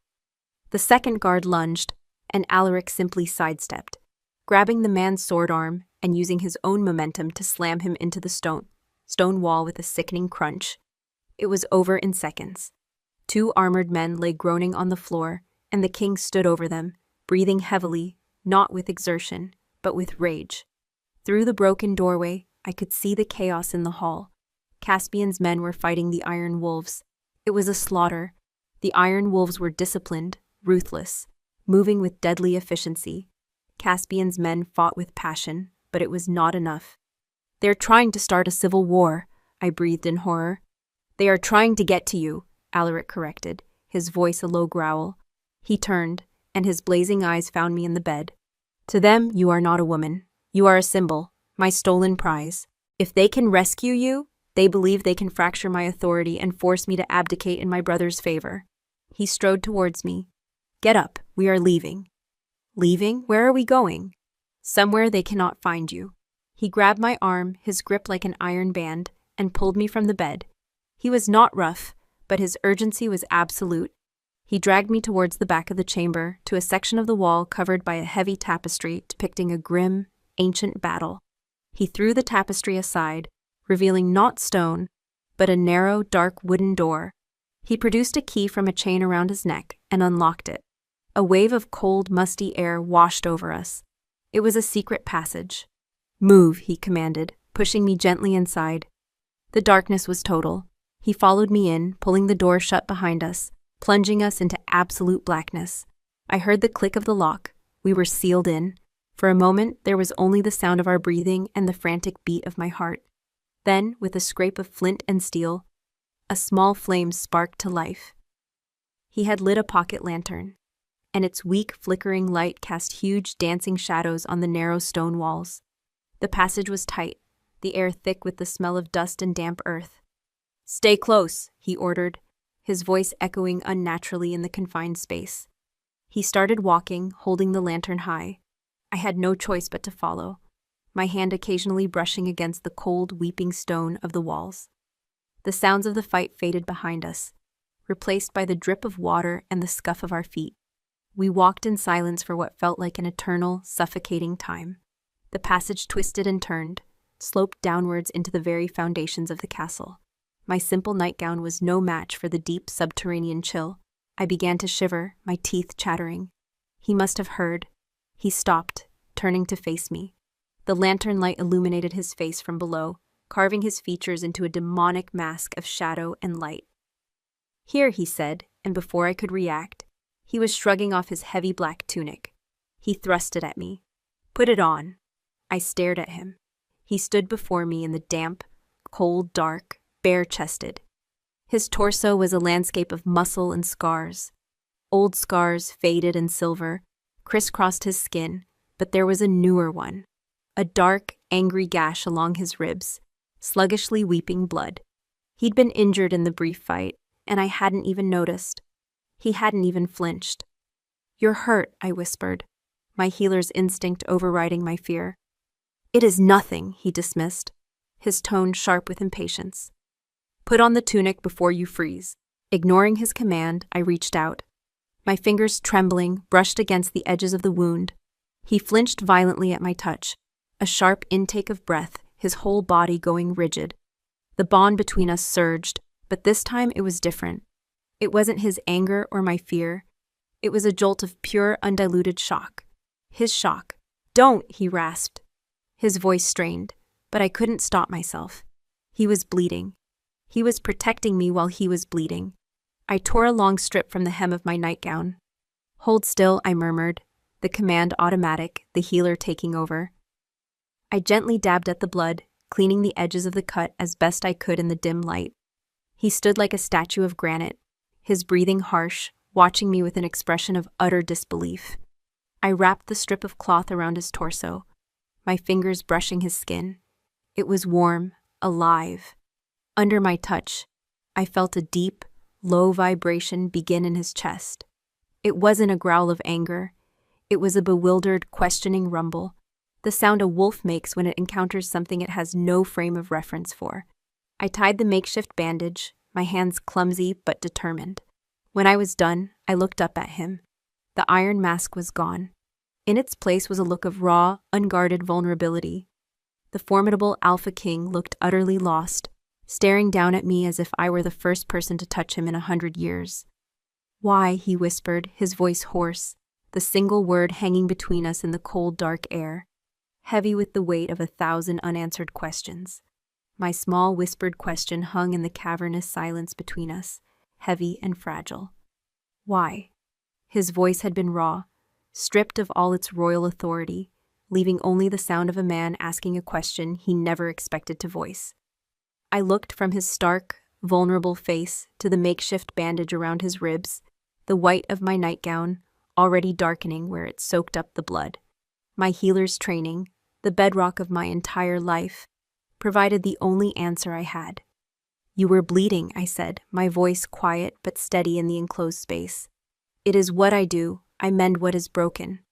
The second guard lunged, and Alaric simply sidestepped, grabbing the man's sword arm and using his own momentum to slam him into the stone wall with a sickening crunch. It was over in seconds. Two armored men lay groaning on the floor, and the king stood over them, breathing heavily, not with exertion, but with rage. Through the broken doorway, I could see the chaos in the hall. Caspian's men were fighting the Iron Wolves. It was a slaughter. The Iron Wolves were disciplined, ruthless, moving with deadly efficiency. Caspian's men fought with passion, but it was not enough. "They're trying to start a civil war," I breathed in horror. "They are trying to get to you," Alaric corrected, his voice a low growl. He turned, and his blazing eyes found me in the bed. "To them, you are not a woman. You are a symbol, my stolen prize. If they can rescue you, they believe they can fracture my authority and force me to abdicate in my brother's favor." He strode towards me. "Get up, we are leaving." "Leaving? Where are we going?" "Somewhere they cannot find you." He grabbed my arm, his grip like an iron band, and pulled me from the bed. He was not rough, but his urgency was absolute. He dragged me towards the back of the chamber, to a section of the wall covered by a heavy tapestry depicting a grim, ancient battle. He threw the tapestry aside, revealing not stone, but a narrow, dark wooden door. He produced a key from a chain around his neck and unlocked it. A wave of cold, musty air washed over us. It was a secret passage. "Move," he commanded, pushing me gently inside. The darkness was total. He followed me in, pulling the door shut behind us, plunging us into absolute blackness. I heard the click of the lock. We were sealed in. For a moment, there was only the sound of our breathing and the frantic beat of my heart. Then, with a scrape of flint and steel, a small flame sparked to life. He had lit a pocket lantern, and its weak, flickering light cast huge, dancing shadows on the narrow stone walls. The passage was tight, the air thick with the smell of dust and damp earth. "Stay close," he ordered, his voice echoing unnaturally in the confined space. He started walking, holding the lantern high. I had no choice but to follow, my hand occasionally brushing against the cold, weeping stone of the walls. The sounds of the fight faded behind us, replaced by the drip of water and the scuff of our feet. We walked in silence for what felt like an eternal, suffocating time. The passage twisted and turned, sloped downwards into the very foundations of the castle. My simple nightgown was no match for the deep subterranean chill. I began to shiver, my teeth chattering. He must have heard. He stopped, turning to face me. The lantern light illuminated his face from below, carving his features into a demonic mask of shadow and light. "Here," he said, and before I could react, he was shrugging off his heavy black tunic. He thrust it at me. "Put it on." I stared at him. He stood before me in the damp, cold dark, bare-chested. His torso was a landscape of muscle and scars. Old scars, faded and silver, crisscrossed his skin, but there was a newer one. A dark, angry gash along his ribs, sluggishly weeping blood. He'd been injured in the brief fight, and I hadn't even noticed. He hadn't even flinched. "You're hurt," I whispered, my healer's instinct overriding my fear. "It is nothing," he dismissed, his tone sharp with impatience. "Put on the tunic before you freeze." Ignoring his command, I reached out. My fingers trembling, brushed against the edges of the wound. He flinched violently at my touch, a sharp intake of breath, his whole body going rigid. The bond between us surged, but this time it was different. It wasn't his anger or my fear. It was a jolt of pure, undiluted shock. His shock. "Don't," he rasped. His voice strained, but I couldn't stop myself. He was bleeding. He was protecting me while he was bleeding. I tore a long strip from the hem of my nightgown. "Hold still," I murmured, the command automatic, the healer taking over. I gently dabbed at the blood, cleaning the edges of the cut as best I could in the dim light. He stood like a statue of granite, his breathing harsh, watching me with an expression of utter disbelief. I wrapped the strip of cloth around his torso, my fingers brushing his skin. It was warm, alive. Under my touch, I felt a deep, low vibration begin in his chest. It wasn't a growl of anger. It was a bewildered, questioning rumble, the sound a wolf makes when it encounters something it has no frame of reference for. I tied the makeshift bandage, my hands clumsy but determined. When I was done, I looked up at him. The iron mask was gone. In its place was a look of raw, unguarded vulnerability. The formidable Alpha King looked utterly lost, staring down at me as if I were the first person to touch him in 100 years. "Why?" he whispered, his voice hoarse, the single word hanging between us in the cold, dark air, heavy with the weight of 1,000 unanswered questions. My small, whispered question hung in the cavernous silence between us, heavy and fragile. "Why?" His voice had been raw, stripped of all its royal authority, leaving only the sound of a man asking a question he never expected to voice. I looked from his stark, vulnerable face to the makeshift bandage around his ribs, the white of my nightgown already darkening where it soaked up the blood. My healer's training, the bedrock of my entire life, provided the only answer I had. "You were bleeding," I said, my voice quiet but steady in the enclosed space. "It is what I do. I mend what is broken."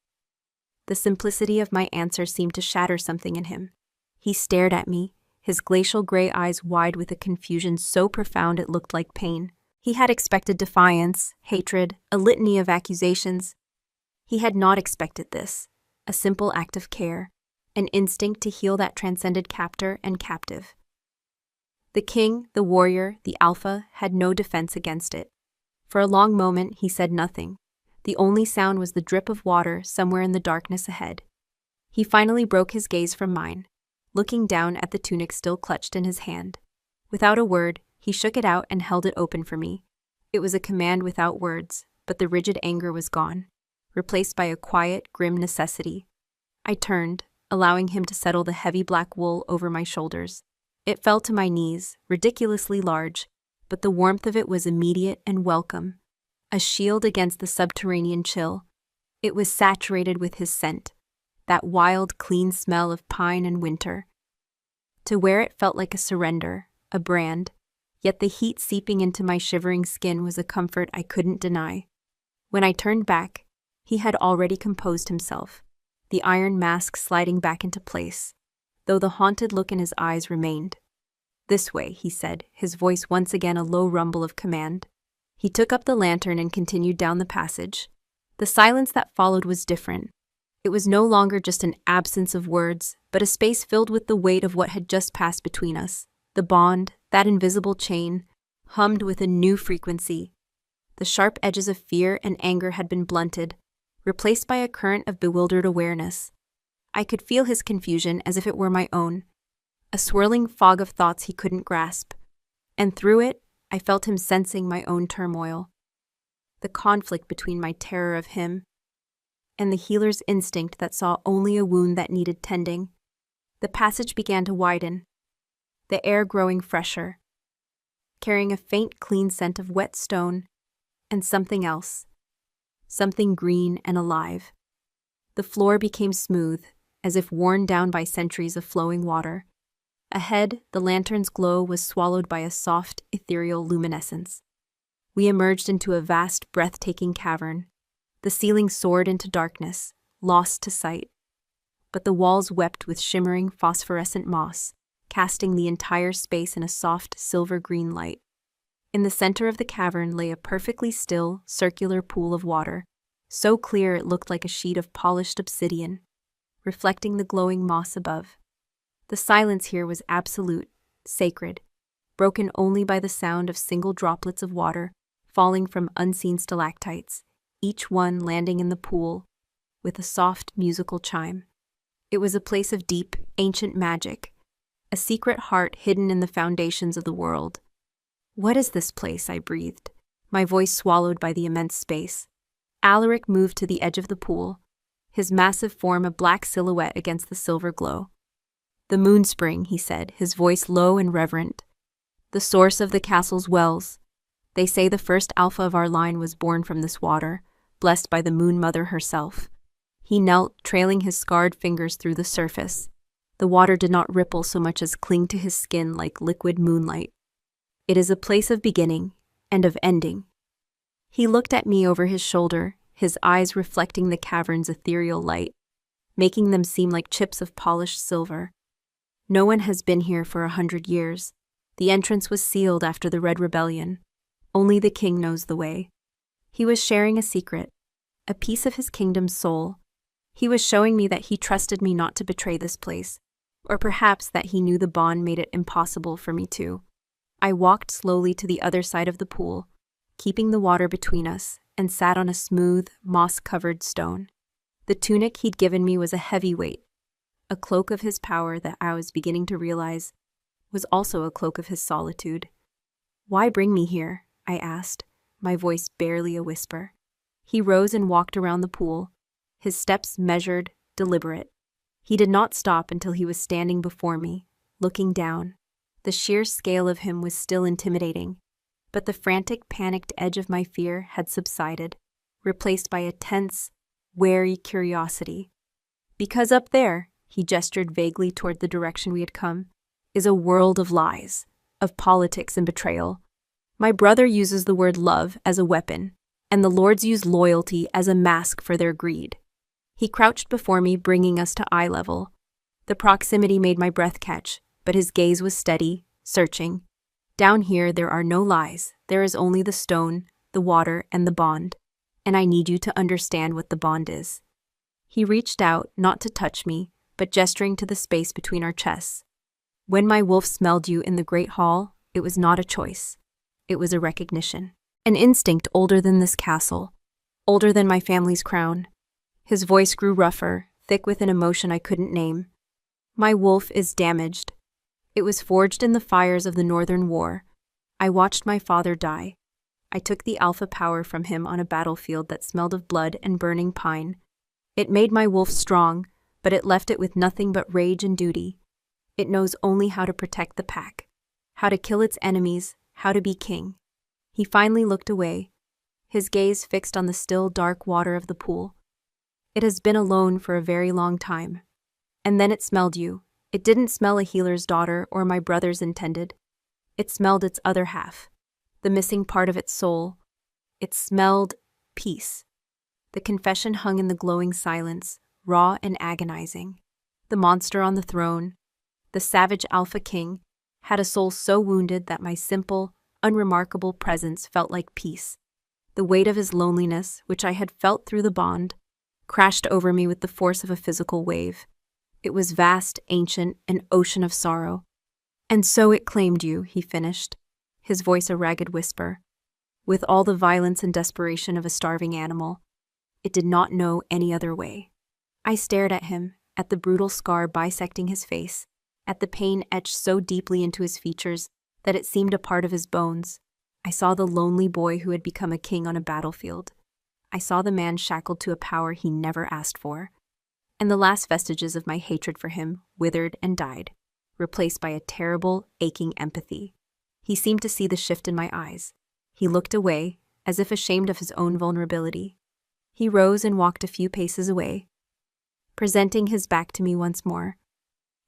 The simplicity of my answer seemed to shatter something in him. He stared at me, his glacial gray eyes wide with a confusion so profound it looked like pain. He had expected defiance, hatred, a litany of accusations. He had not expected this, a simple act of care, an instinct to heal that transcended captor and captive. The king, the warrior, the alpha had no defense against it. For a long moment he said nothing. The only sound was the drip of water somewhere in the darkness ahead. He finally broke his gaze from mine, looking down at the tunic still clutched in his hand. Without a word, he shook it out and held it open for me. It was a command without words, but the rigid anger was gone, replaced by a quiet, grim necessity. I turned, allowing him to settle the heavy black wool over my shoulders. It fell to my knees, ridiculously large, but the warmth of it was immediate and welcome, a shield against the subterranean chill. It was saturated with his scent, that wild, clean smell of pine and winter. To wear it felt like a surrender, a brand, yet the heat seeping into my shivering skin was a comfort I couldn't deny. When I turned back, he had already composed himself, the iron mask sliding back into place, though the haunted look in his eyes remained. "This way," he said, his voice once again a low rumble of command. He took up the lantern and continued down the passage. The silence that followed was different. It was no longer just an absence of words, but a space filled with the weight of what had just passed between us. The bond, that invisible chain, hummed with a new frequency. The sharp edges of fear and anger had been blunted, replaced by a current of bewildered awareness. I could feel his confusion as if it were my own, a swirling fog of thoughts he couldn't grasp. And through it, I felt him sensing my own turmoil, the conflict between my terror of him and the healer's instinct that saw only a wound that needed tending. The passage began to widen, the air growing fresher. carrying a faint, clean scent of wet stone, and something else. Something green and alive. The floor became smooth, as if worn down by centuries of flowing water. Ahead, the lantern's glow was swallowed by a soft, ethereal luminescence. We emerged into a vast, breathtaking cavern. The ceiling soared into darkness, lost to sight. But the walls wept with shimmering, phosphorescent moss, casting the entire space in a soft, silver-green light. In the center of the cavern lay a perfectly still, circular pool of water, so clear it looked like a sheet of polished obsidian, reflecting the glowing moss above. The silence here was absolute, sacred, broken only by the sound of single droplets of water falling from unseen stalactites, each one landing in the pool with a soft musical chime. It was a place of deep, ancient magic, a secret heart hidden in the foundations of the world. "What is this place?" I breathed, my voice swallowed by the immense space. Alaric moved to the edge of the pool, his massive form a black silhouette against the silver glow. "The moon spring," he said, his voice low and reverent. "The source of the castle's wells. They say the first alpha of our line was born from this water, blessed by the Moon Mother herself." He knelt, trailing his scarred fingers through the surface. The water did not ripple so much as cling to his skin like liquid moonlight. "It is a place of beginning and of ending." He looked at me over his shoulder, his eyes reflecting the cavern's ethereal light, making them seem like chips of polished silver. "No one has been here for 100 years. The entrance was sealed after the Red Rebellion. Only the king knows the way." He was sharing a secret, a piece of his kingdom's soul. He was showing me that he trusted me not to betray this place, or perhaps that he knew the bond made it impossible for me to. I walked slowly to the other side of the pool, keeping the water between us, and sat on a smooth, moss-covered stone. The tunic he'd given me was a heavy weight, a cloak of his power that I was beginning to realize was also a cloak of his solitude. "Why bring me here?" I asked, my voice barely a whisper. He rose and walked around the pool, his steps measured, deliberate. He did not stop until he was standing before me, looking down. The sheer scale of him was still intimidating, but the frantic, panicked edge of my fear had subsided, replaced by a tense, wary curiosity. "Because up there," he gestured vaguely toward the direction we had come, "is a world of lies, of politics and betrayal. My brother uses the word love as a weapon, and the lords use loyalty as a mask for their greed." He crouched before me, bringing us to eye level. The proximity made my breath catch, but his gaze was steady, searching. "Down here there are no lies. There is only the stone, the water, and the bond. And I need you to understand what the bond is." He reached out, not to touch me, but gesturing to the space between our chests. "When my wolf smelled you in the Great Hall, it was not a choice. It was a recognition. An instinct older than this castle, older than my family's crown." His voice grew rougher, thick with an emotion I couldn't name. "My wolf is damaged. It was forged in the fires of the Northern War. I watched my father die. I took the alpha power from him on a battlefield that smelled of blood and burning pine. It made my wolf strong, but it left it with nothing but rage and duty. It knows only how to protect the pack, how to kill its enemies, how to be king." He finally looked away, his gaze fixed on the still, dark water of the pool. "It has been alone for a very long time. And then it smelled you. It didn't smell a healer's daughter or my brother's intended. It smelled its other half, the missing part of its soul. It smelled peace." The confession hung in the glowing silence, raw and agonizing. The monster on the throne, the savage Alpha King, had a soul so wounded that my simple, unremarkable presence felt like peace. The weight of his loneliness, which I had felt through the bond, crashed over me with the force of a physical wave. It was vast, ancient, an ocean of sorrow. "And so it claimed you," he finished, his voice a ragged whisper. "With all the violence and desperation of a starving animal, it did not know any other way." I stared at him, at the brutal scar bisecting his face, at the pain etched so deeply into his features that it seemed a part of his bones. I saw the lonely boy who had become a king on a battlefield. I saw the man shackled to a power he never asked for. And the last vestiges of my hatred for him withered and died, replaced by a terrible, aching empathy. He seemed to see the shift in my eyes. He looked away, as if ashamed of his own vulnerability. He rose and walked a few paces away, presenting his back to me once more.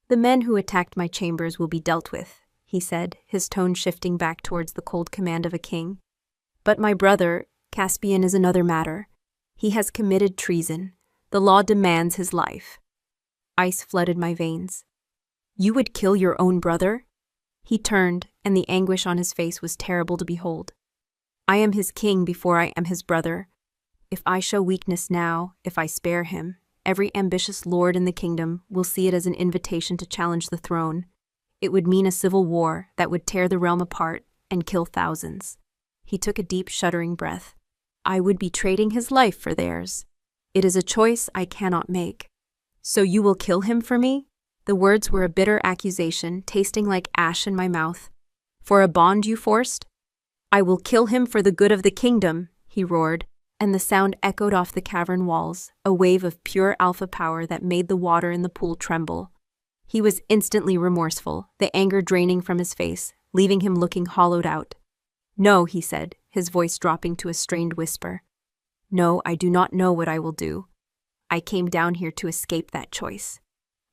"The men who attacked my chambers will be dealt with," he said, his tone shifting back towards the cold command of a king. "But my brother, Caspian, is another matter. He has committed treason. The law demands his life." Ice flooded my veins. "You would kill your own brother?" He turned, and the anguish on his face was terrible to behold. "I am his king before I am his brother. If I show weakness now, if I spare him, every ambitious lord in the kingdom will see it as an invitation to challenge the throne. It would mean a civil war that would tear the realm apart and kill thousands." He took a deep, shuddering breath. "I would be trading his life for theirs. It is a choice I cannot make." "So you will kill him for me?" The words were a bitter accusation, tasting like ash in my mouth. "For a bond you forced?" "I will kill him for the good of the kingdom," he roared, and the sound echoed off the cavern walls, a wave of pure alpha power that made the water in the pool tremble. He was instantly remorseful, the anger draining from his face, leaving him looking hollowed out. "No," he said, his voice dropping to a strained whisper. "No, I do not know what I will do. I came down here to escape that choice."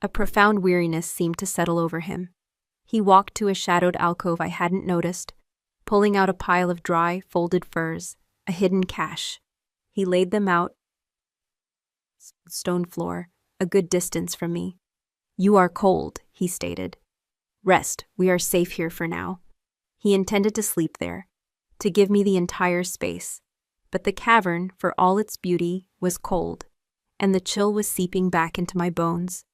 A profound weariness seemed to settle over him. He walked to a shadowed alcove I hadn't noticed, pulling out a pile of dry, folded furs, a hidden cache. He laid them out, stone floor, a good distance from me. "You are cold," he stated. "Rest, we are safe here for now." He intended to sleep there, to give me the entire space, but the cavern, for all its beauty, was cold, and the chill was seeping back into my bones.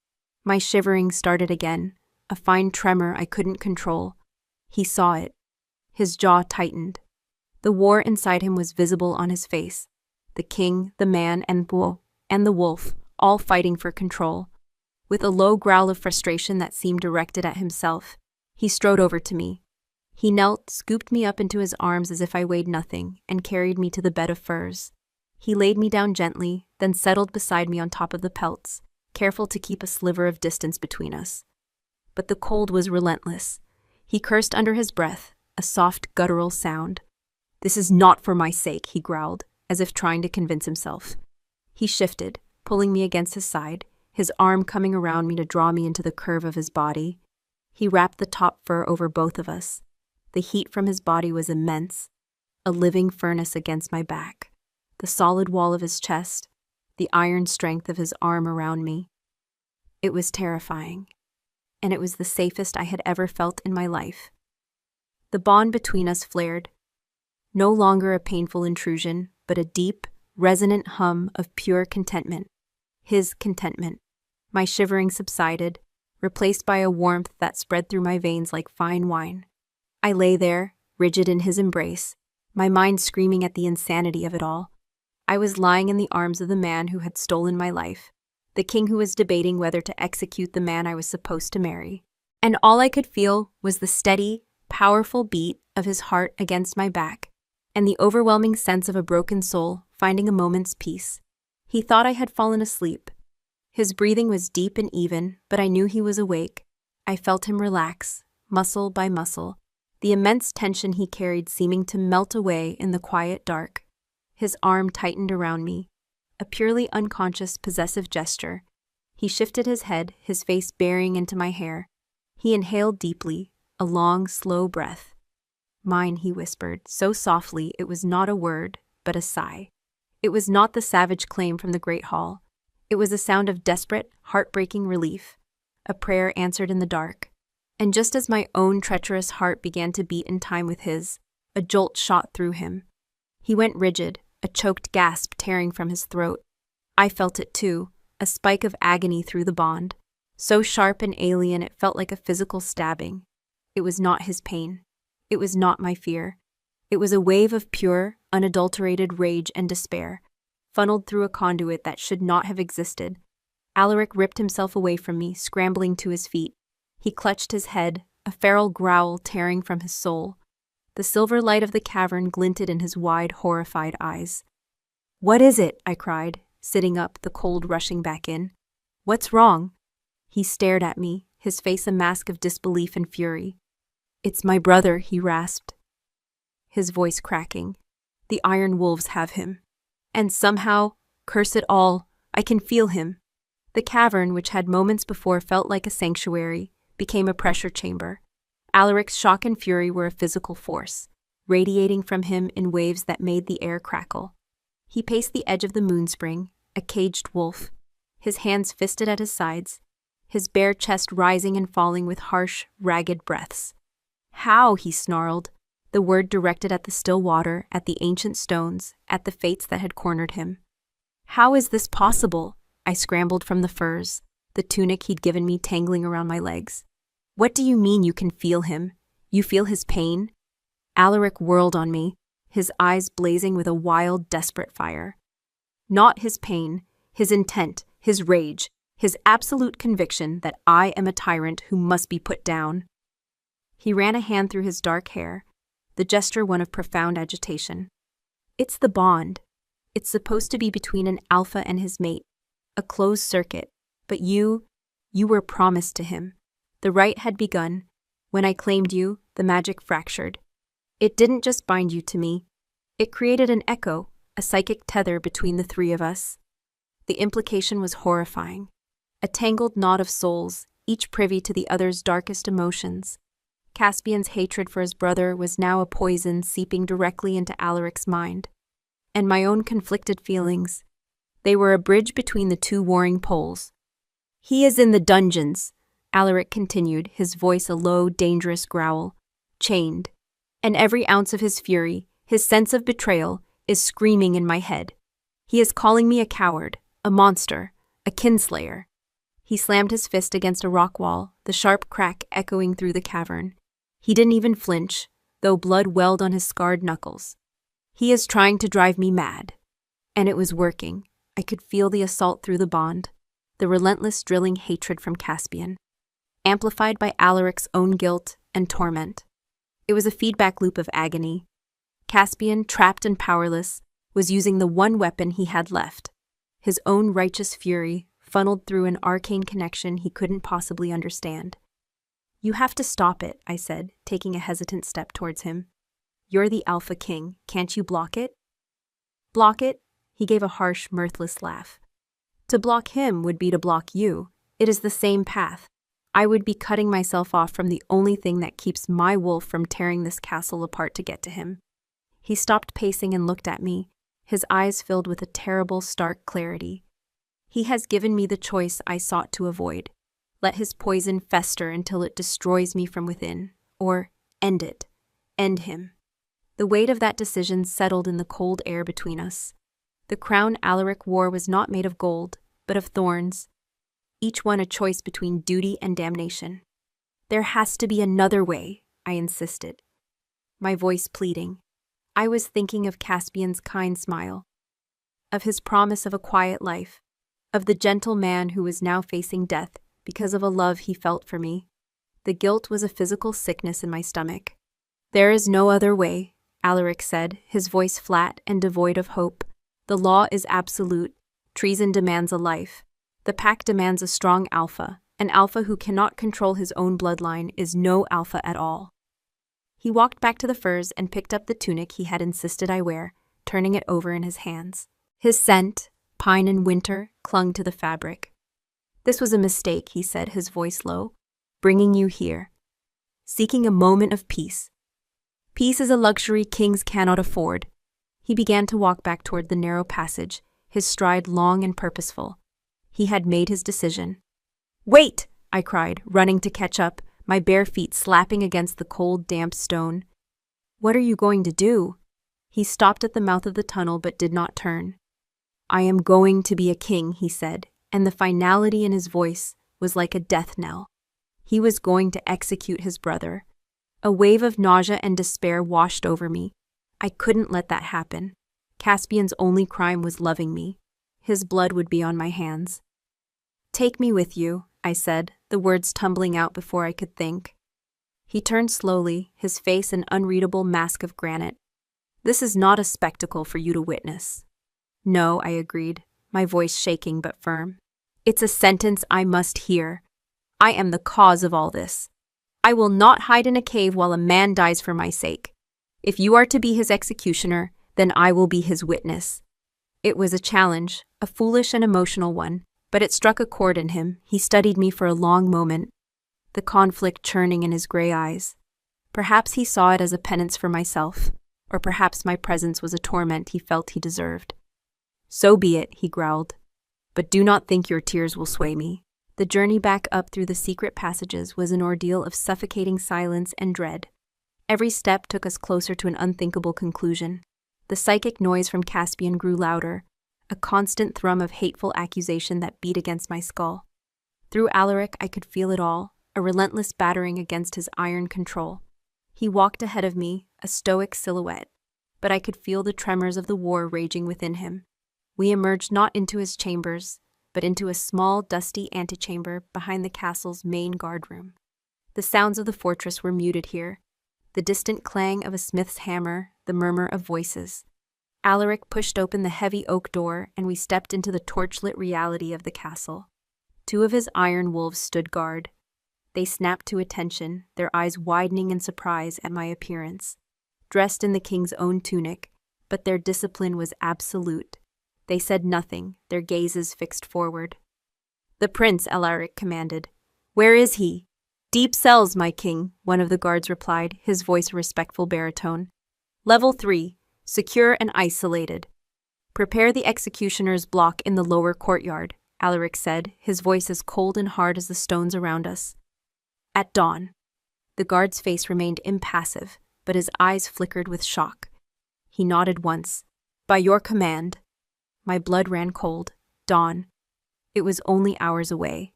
My shivering started again, a fine tremor I couldn't control. He saw it. His jaw tightened. The war inside him was visible on his face. The king, the man, and the wolf, all fighting for control. With a low growl of frustration that seemed directed at himself, he strode over to me. He knelt, scooped me up into his arms as if I weighed nothing, and carried me to the bed of furs. He laid me down gently, then settled beside me on top of the pelts, careful to keep a sliver of distance between us. But the cold was relentless. He cursed under his breath, a soft, guttural sound. "This is not for my sake," he growled, as if trying to convince himself. He shifted, pulling me against his side, his arm coming around me to draw me into the curve of his body. He wrapped the top fur over both of us. The heat from his body was immense, a living furnace against my back, the solid wall of his chest, the iron strength of his arm around me. It was terrifying, and it was the safest I had ever felt in my life. The bond between us flared, no longer a painful intrusion, but a deep, resonant hum of pure contentment. His contentment. My shivering subsided, replaced by a warmth that spread through my veins like fine wine. I lay there, rigid in his embrace, my mind screaming at the insanity of it all. I was lying in the arms of the man who had stolen my life, the king who was debating whether to execute the man I was supposed to marry. And all I could feel was the steady, powerful beat of his heart against my back, and the overwhelming sense of a broken soul finding a moment's peace. He thought I had fallen asleep. His breathing was deep and even, but I knew he was awake. I felt him relax, muscle by muscle, the immense tension he carried seeming to melt away in the quiet dark. His arm tightened around me, a purely unconscious, possessive gesture. He shifted his head, his face burying into my hair. He inhaled deeply, a long, slow breath. "Mine," he whispered, so softly it was not a word, but a sigh. It was not the savage claim from the great hall. It was a sound of desperate, heartbreaking relief, a prayer answered in the dark. And just as my own treacherous heart began to beat in time with his, a jolt shot through him. He went rigid, a choked gasp tearing from his throat. I felt it too, a spike of agony through the bond, so sharp and alien it felt like a physical stabbing. It was not his pain. It was not my fear. It was a wave of pure, unadulterated rage and despair, funneled through a conduit that should not have existed. Alaric ripped himself away from me, scrambling to his feet. He clutched his head, a feral growl tearing from his soul. The silver light of the cavern glinted in his wide, horrified eyes. "What is it?" I cried, sitting up, the cold rushing back in. "What's wrong?" He stared at me, his face a mask of disbelief and fury. "It's my brother," he rasped, his voice cracking. "The Iron Wolves have him. And somehow, curse it all, I can feel him." The cavern, which had moments before felt like a sanctuary, became a pressure chamber. Alaric's shock and fury were a physical force, radiating from him in waves that made the air crackle. He paced the edge of the moonspring, a caged wolf, his hands fisted at his sides, his bare chest rising and falling with harsh, ragged breaths. "How?" he snarled, the word directed at the still water, at the ancient stones, at the fates that had cornered him. "How is this possible?" I scrambled from the furs, the tunic he'd given me tangling around my legs. "What do you mean you can feel him? You feel his pain?" Alaric whirled on me, his eyes blazing with a wild, desperate fire. Not his pain, his intent, his rage, his absolute conviction that I am a tyrant who must be put down. He ran a hand through his dark hair, the gesture one of profound agitation. "It's the bond. It's supposed to be between an alpha and his mate, a closed circuit, but you were promised to him. The rite had begun. When I claimed you, the magic fractured. It didn't just bind you to me. It created an echo, a psychic tether between the three of us." The implication was horrifying. A tangled knot of souls, each privy to the other's darkest emotions. Caspian's hatred for his brother was now a poison seeping directly into Alaric's mind. And my own conflicted feelings. They were a bridge between the two warring poles. "He is in the dungeons," Alaric continued, his voice a low, dangerous growl. "Chained. And every ounce of his fury, his sense of betrayal, is screaming in my head. He is calling me a coward, a monster, a kinslayer." He slammed his fist against a rock wall, the sharp crack echoing through the cavern. He didn't even flinch, though blood welled on his scarred knuckles. "He is trying to drive me mad." And it was working. I could feel the assault through the bond, the relentless drilling hatred from Caspian, amplified by Alaric's own guilt and torment. It was a feedback loop of agony. Caspian, trapped and powerless, was using the one weapon he had left, his own righteous fury, funneled through an arcane connection he couldn't possibly understand. "You have to stop it," I said, taking a hesitant step towards him. "You're the Alpha King. Can't you block it?" "Block it?" He gave a harsh, mirthless laugh. "To block him would be to block you. It is the same path. I would be cutting myself off from the only thing that keeps my wolf from tearing this castle apart to get to him." He stopped pacing and looked at me, his eyes filled with a terrible, stark clarity. "He has given me the choice I sought to avoid. Let his poison fester until it destroys me from within, or end it. End him." The weight of that decision settled in the cold air between us. The crown Alaric wore was not made of gold, but of thorns, each one a choice between duty and damnation. "There has to be another way," I insisted, my voice pleading. I was thinking of Caspian's kind smile, of his promise of a quiet life, of the gentle man who was now facing death because of a love he felt for me. The guilt was a physical sickness in my stomach. "There is no other way," Alaric said, his voice flat and devoid of hope. "The law is absolute. Treason demands a life. The pack demands a strong alpha. An alpha who cannot control his own bloodline is no alpha at all." He walked back to the furs and picked up the tunic he had insisted I wear, turning it over in his hands. His scent, pine and winter, clung to the fabric. "This was a mistake," he said, his voice low. "Bringing you here. Seeking a moment of peace. Peace is a luxury kings cannot afford." He began to walk back toward the narrow passage, his stride long and purposeful. He had made his decision. "Wait!" I cried, running to catch up, my bare feet slapping against the cold, damp stone. "What are you going to do?" He stopped at the mouth of the tunnel but did not turn. "I am going to be a king," he said, and the finality in his voice was like a death knell. He was going to execute his brother. A wave of nausea and despair washed over me. I couldn't let that happen. Caspian's only crime was loving me. His blood would be on my hands. "Take me with you," I said, the words tumbling out before I could think. He turned slowly, his face an unreadable mask of granite. "This is not a spectacle for you to witness." "No," I agreed, my voice shaking but firm. "It's a sentence I must hear. I am the cause of all this. I will not hide in a cave while a man dies for my sake. If you are to be his executioner, then I will be his witness." It was a challenge, a foolish and emotional one, but it struck a chord in him. He studied me for a long moment, the conflict churning in his gray eyes. Perhaps he saw it as a penance for myself, or perhaps my presence was a torment he felt he deserved. "So be it," he growled. "But do not think your tears will sway me." The journey back up through the secret passages was an ordeal of suffocating silence and dread. Every step took us closer to an unthinkable conclusion. The psychic noise from Caspian grew louder, a constant thrum of hateful accusation that beat against my skull. Through Alaric, I could feel it all, a relentless battering against his iron control. He walked ahead of me, a stoic silhouette, but I could feel the tremors of the war raging within him. We emerged not into his chambers, but into a small, dusty antechamber behind the castle's main guardroom. The sounds of the fortress were muted here, the distant clang of a smith's hammer, the murmur of voices. Alaric pushed open the heavy oak door, and we stepped into the torchlit reality of the castle. 2 of his iron wolves stood guard. They snapped to attention, their eyes widening in surprise at my appearance. Dressed in the king's own tunic, but their discipline was absolute. They said nothing, their gazes fixed forward. "The prince," Alaric commanded. "Where is he?" "Deep cells, my king," one of the guards replied, his voice a respectful baritone. "Level 3, secure and isolated." "Prepare the executioner's block in the lower courtyard," Alaric said, his voice as cold and hard as the stones around us. "At dawn." The guard's face remained impassive, but his eyes flickered with shock. He nodded once. "By your command." My blood ran cold. Dawn. It was only hours away.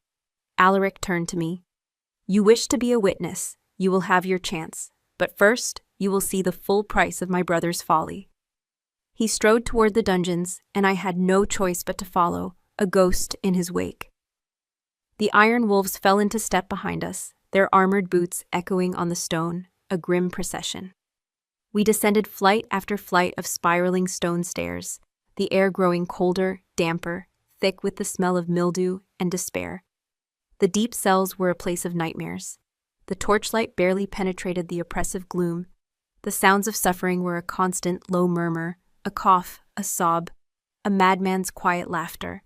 Alaric turned to me. "You wish to be a witness. You will have your chance. But first, you will see the full price of my brother's folly." He strode toward the dungeons, and I had no choice but to follow, a ghost in his wake. The iron wolves fell into step behind us, their armored boots echoing on the stone, a grim procession. We descended flight after flight of spiraling stone stairs, the air growing colder, damper, thick with the smell of mildew and despair. The deep cells were a place of nightmares. The torchlight barely penetrated the oppressive gloom. The sounds of suffering were a constant low murmur, a cough, a sob, a madman's quiet laughter.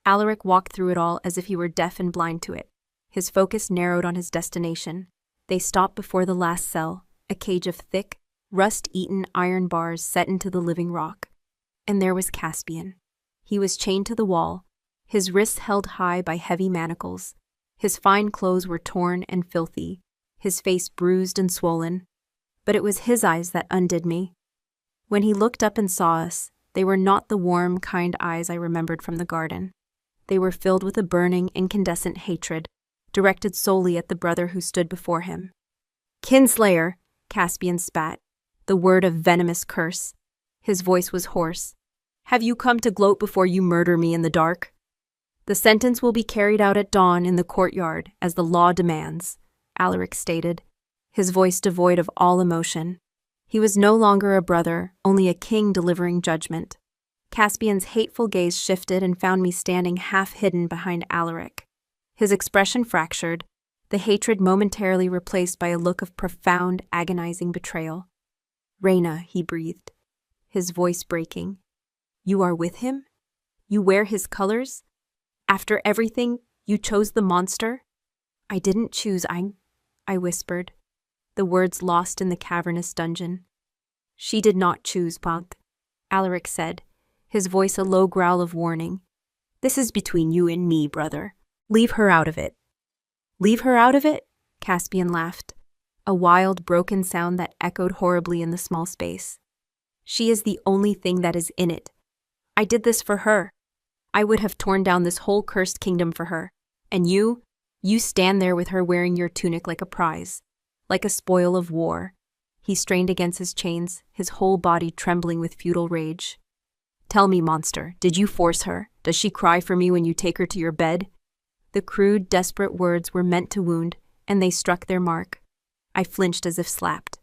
Alaric walked through it all as if he were deaf and blind to it. His focus narrowed on his destination. They stopped before the last cell, a cage of thick, rust-eaten iron bars set into the living rock. And there was Caspian. He was chained to the wall, his wrists held high by heavy manacles. His fine clothes were torn and filthy, his face bruised and swollen. But it was his eyes that undid me. When he looked up and saw us, they were not the warm, kind eyes I remembered from the garden. They were filled with a burning, incandescent hatred, directed solely at the brother who stood before him. "Kinslayer," Caspian spat, the word of venomous curse. His voice was hoarse. "Have you come to gloat before you murder me in the dark?" "The sentence will be carried out at dawn in the courtyard, as the law demands," Alaric stated, his voice devoid of all emotion. He was no longer a brother, only a king delivering judgment. Caspian's hateful gaze shifted and found me standing half-hidden behind Alaric. His expression fractured, the hatred momentarily replaced by a look of profound, agonizing betrayal. "Reina," he breathed, his voice breaking. "You are with him? You wear his colors? After everything, you chose the monster?" "I didn't choose, I whispered, the words lost in the cavernous dungeon. "She did not choose, Pant," Alaric said, his voice a low growl of warning. "This is between you and me, brother. Leave her out of it." "Leave her out of it?" Caspian laughed, a wild, broken sound that echoed horribly in the small space. "She is the only thing that is in it. I did this for her. I would have torn down this whole cursed kingdom for her. And you stand there with her wearing your tunic like a prize, like a spoil of war." He strained against his chains, his whole body trembling with futile rage. "Tell me, monster, did you force her? Does she cry for me when you take her to your bed?" The crude, desperate words were meant to wound, and they struck their mark. I flinched as if slapped.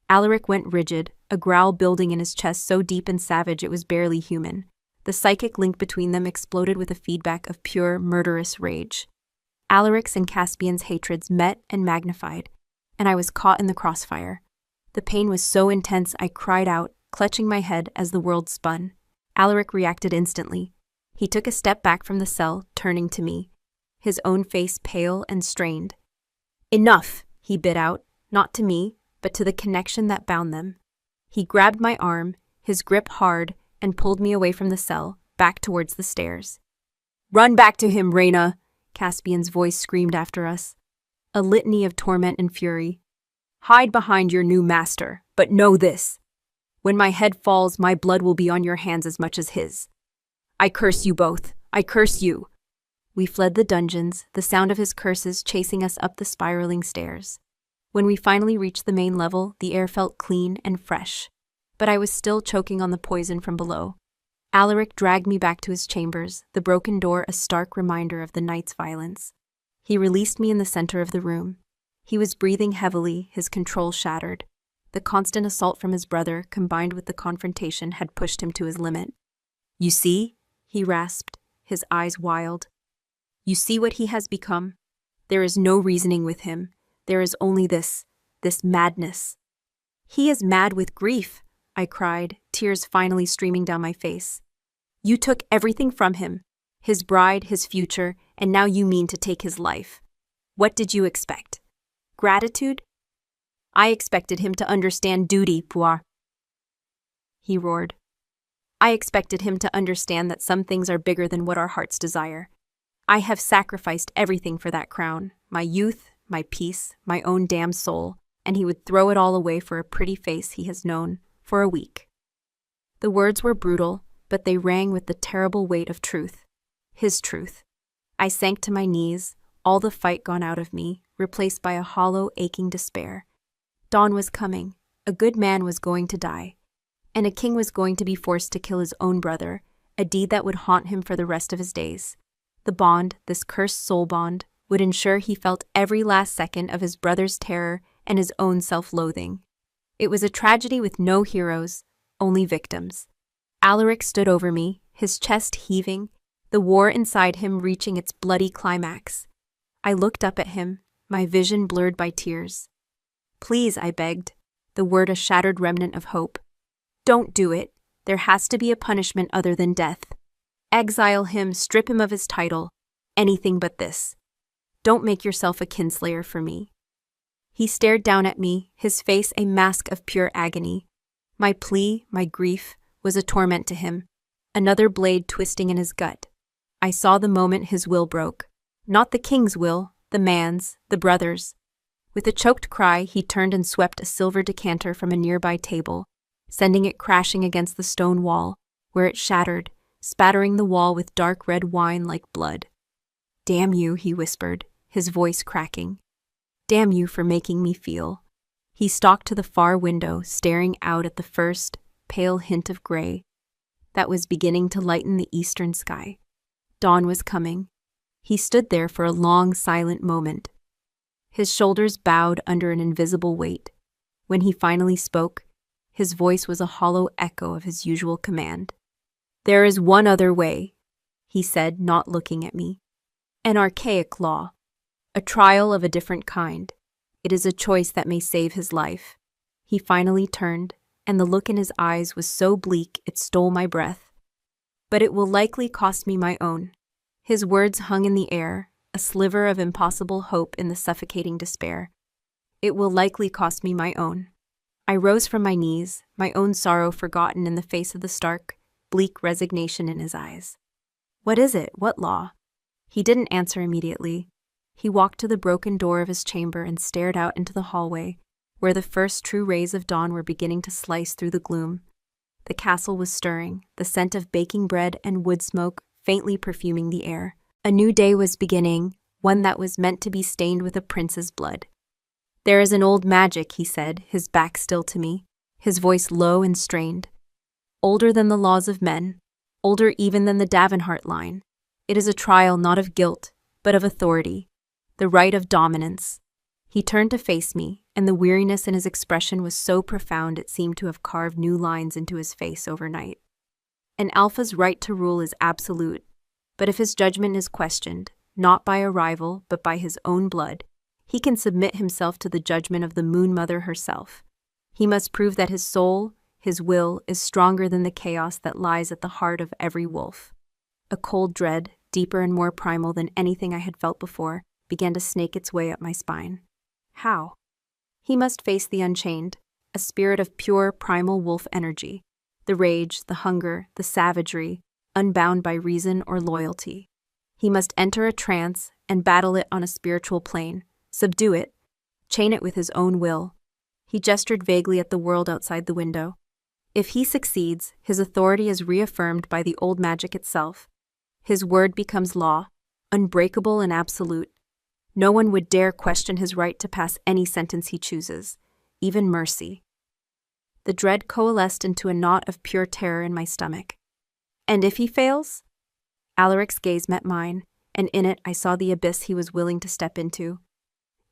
Alaric went rigid, a growl building in his chest so deep and savage it was barely human. The psychic link between them exploded with a feedback of pure, murderous rage. Alaric's and Caspian's hatreds met and magnified, and I was caught in the crossfire. The pain was so intense I cried out, clutching my head as the world spun. Alaric reacted instantly. He took a step back from the cell, turning to me, his own face pale and strained. "Enough," he bit out, not to me, but to the connection that bound them. He grabbed my arm, his grip hard, and pulled me away from the cell, back towards the stairs. "Run back to him, Reyna," Caspian's voice screamed after us. A litany of torment and fury. "Hide behind your new master, but know this. When my head falls, my blood will be on your hands as much as his. I curse you both. I curse you." We fled the dungeons, the sound of his curses chasing us up the spiraling stairs. When we finally reached the main level, the air felt clean and fresh, but I was still choking on the poison from below. Alaric dragged me back to his chambers, the broken door a stark reminder of the night's violence. He released me in the center of the room. He was breathing heavily, his control shattered. The constant assault from his brother, combined with the confrontation, had pushed him to his limit. "You see?" he rasped, his eyes wild. "You see what he has become? There is no reasoning with him. There is only this madness." "He is mad with grief," I cried, tears finally streaming down my face. "You took everything from him, his bride, his future, and now you mean to take his life. What did you expect? Gratitude? I expected him to understand duty, Poir," he roared. "I expected him to understand that some things are bigger than what our hearts desire. I have sacrificed everything for that crown, my youth, my peace, my own damned soul, and he would throw it all away for a pretty face he has known for a week." The words were brutal, but they rang with the terrible weight of truth. His truth. I sank to my knees, all the fight gone out of me, replaced by a hollow, aching despair. Dawn was coming. A good man was going to die. And a king was going to be forced to kill his own brother, a deed that would haunt him for the rest of his days. The bond, this cursed soul bond, would ensure he felt every last second of his brother's terror and his own self-loathing. It was a tragedy with no heroes, only victims. Alaric stood over me, his chest heaving, the war inside him reaching its bloody climax. I looked up at him, my vision blurred by tears. "Please," I begged, the word a shattered remnant of hope. "Don't do it. There has to be a punishment other than death. Exile him, strip him of his title. Anything but this. Don't make yourself a kinslayer for me." He stared down at me, his face a mask of pure agony. My plea, my grief, was a torment to him, another blade twisting in his gut. I saw the moment his will broke. Not the king's will, the man's, the brother's. With a choked cry, he turned and swept a silver decanter from a nearby table, sending it crashing against the stone wall, where it shattered, spattering the wall with dark red wine like blood. "Damn you," he whispered, his voice cracking. "Damn you for making me feel." He stalked to the far window, staring out at the first, pale hint of gray that was beginning to lighten the eastern sky. Dawn was coming. He stood there for a long, silent moment. His shoulders bowed under an invisible weight. When he finally spoke, his voice was a hollow echo of his usual command. "There is one other way," he said, not looking at me. "An archaic law. A trial of a different kind. It is a choice that may save his life." He finally turned, and the look in his eyes was so bleak it stole my breath. "But it will likely cost me my own." His words hung in the air, a sliver of impossible hope in the suffocating despair. "It will likely cost me my own." I rose from my knees, my own sorrow forgotten in the face of the stark, bleak resignation in his eyes. "What is it? What law?" He didn't answer immediately. He walked to the broken door of his chamber and stared out into the hallway, where the first true rays of dawn were beginning to slice through the gloom. The castle was stirring, the scent of baking bread and wood smoke faintly perfuming the air. A new day was beginning, one that was meant to be stained with a prince's blood. "There is an old magic," he said, his back still to me, his voice low and strained. "Older than the laws of men, older even than the Davenhart line. It is a trial not of guilt, but of authority, the right of dominance." He turned to face me, and the weariness in his expression was so profound it seemed to have carved new lines into his face overnight. "An alpha's right to rule is absolute, but if his judgment is questioned, not by a rival but by his own blood, He can submit himself to the judgment of the Moon Mother herself. He must prove that his soul, his will, is stronger than the chaos that lies at the heart of every wolf. A cold dread, deeper and more primal than anything I had felt before, began to snake its way up my spine. How? He must face the Unchained, a spirit of pure primal wolf energy, the rage, the hunger, the savagery, unbound by reason or loyalty. He must enter a trance and battle it on a spiritual plane, subdue it, chain it with his own will. He gestured vaguely at the world outside the window. If he succeeds, his authority is reaffirmed by the old magic itself. His word becomes law, unbreakable and absolute. No one would dare question his right to pass any sentence he chooses, even mercy. The dread coalesced into a knot of pure terror in my stomach. And if he fails? Alaric's gaze met mine, and in it I saw the abyss he was willing to step into.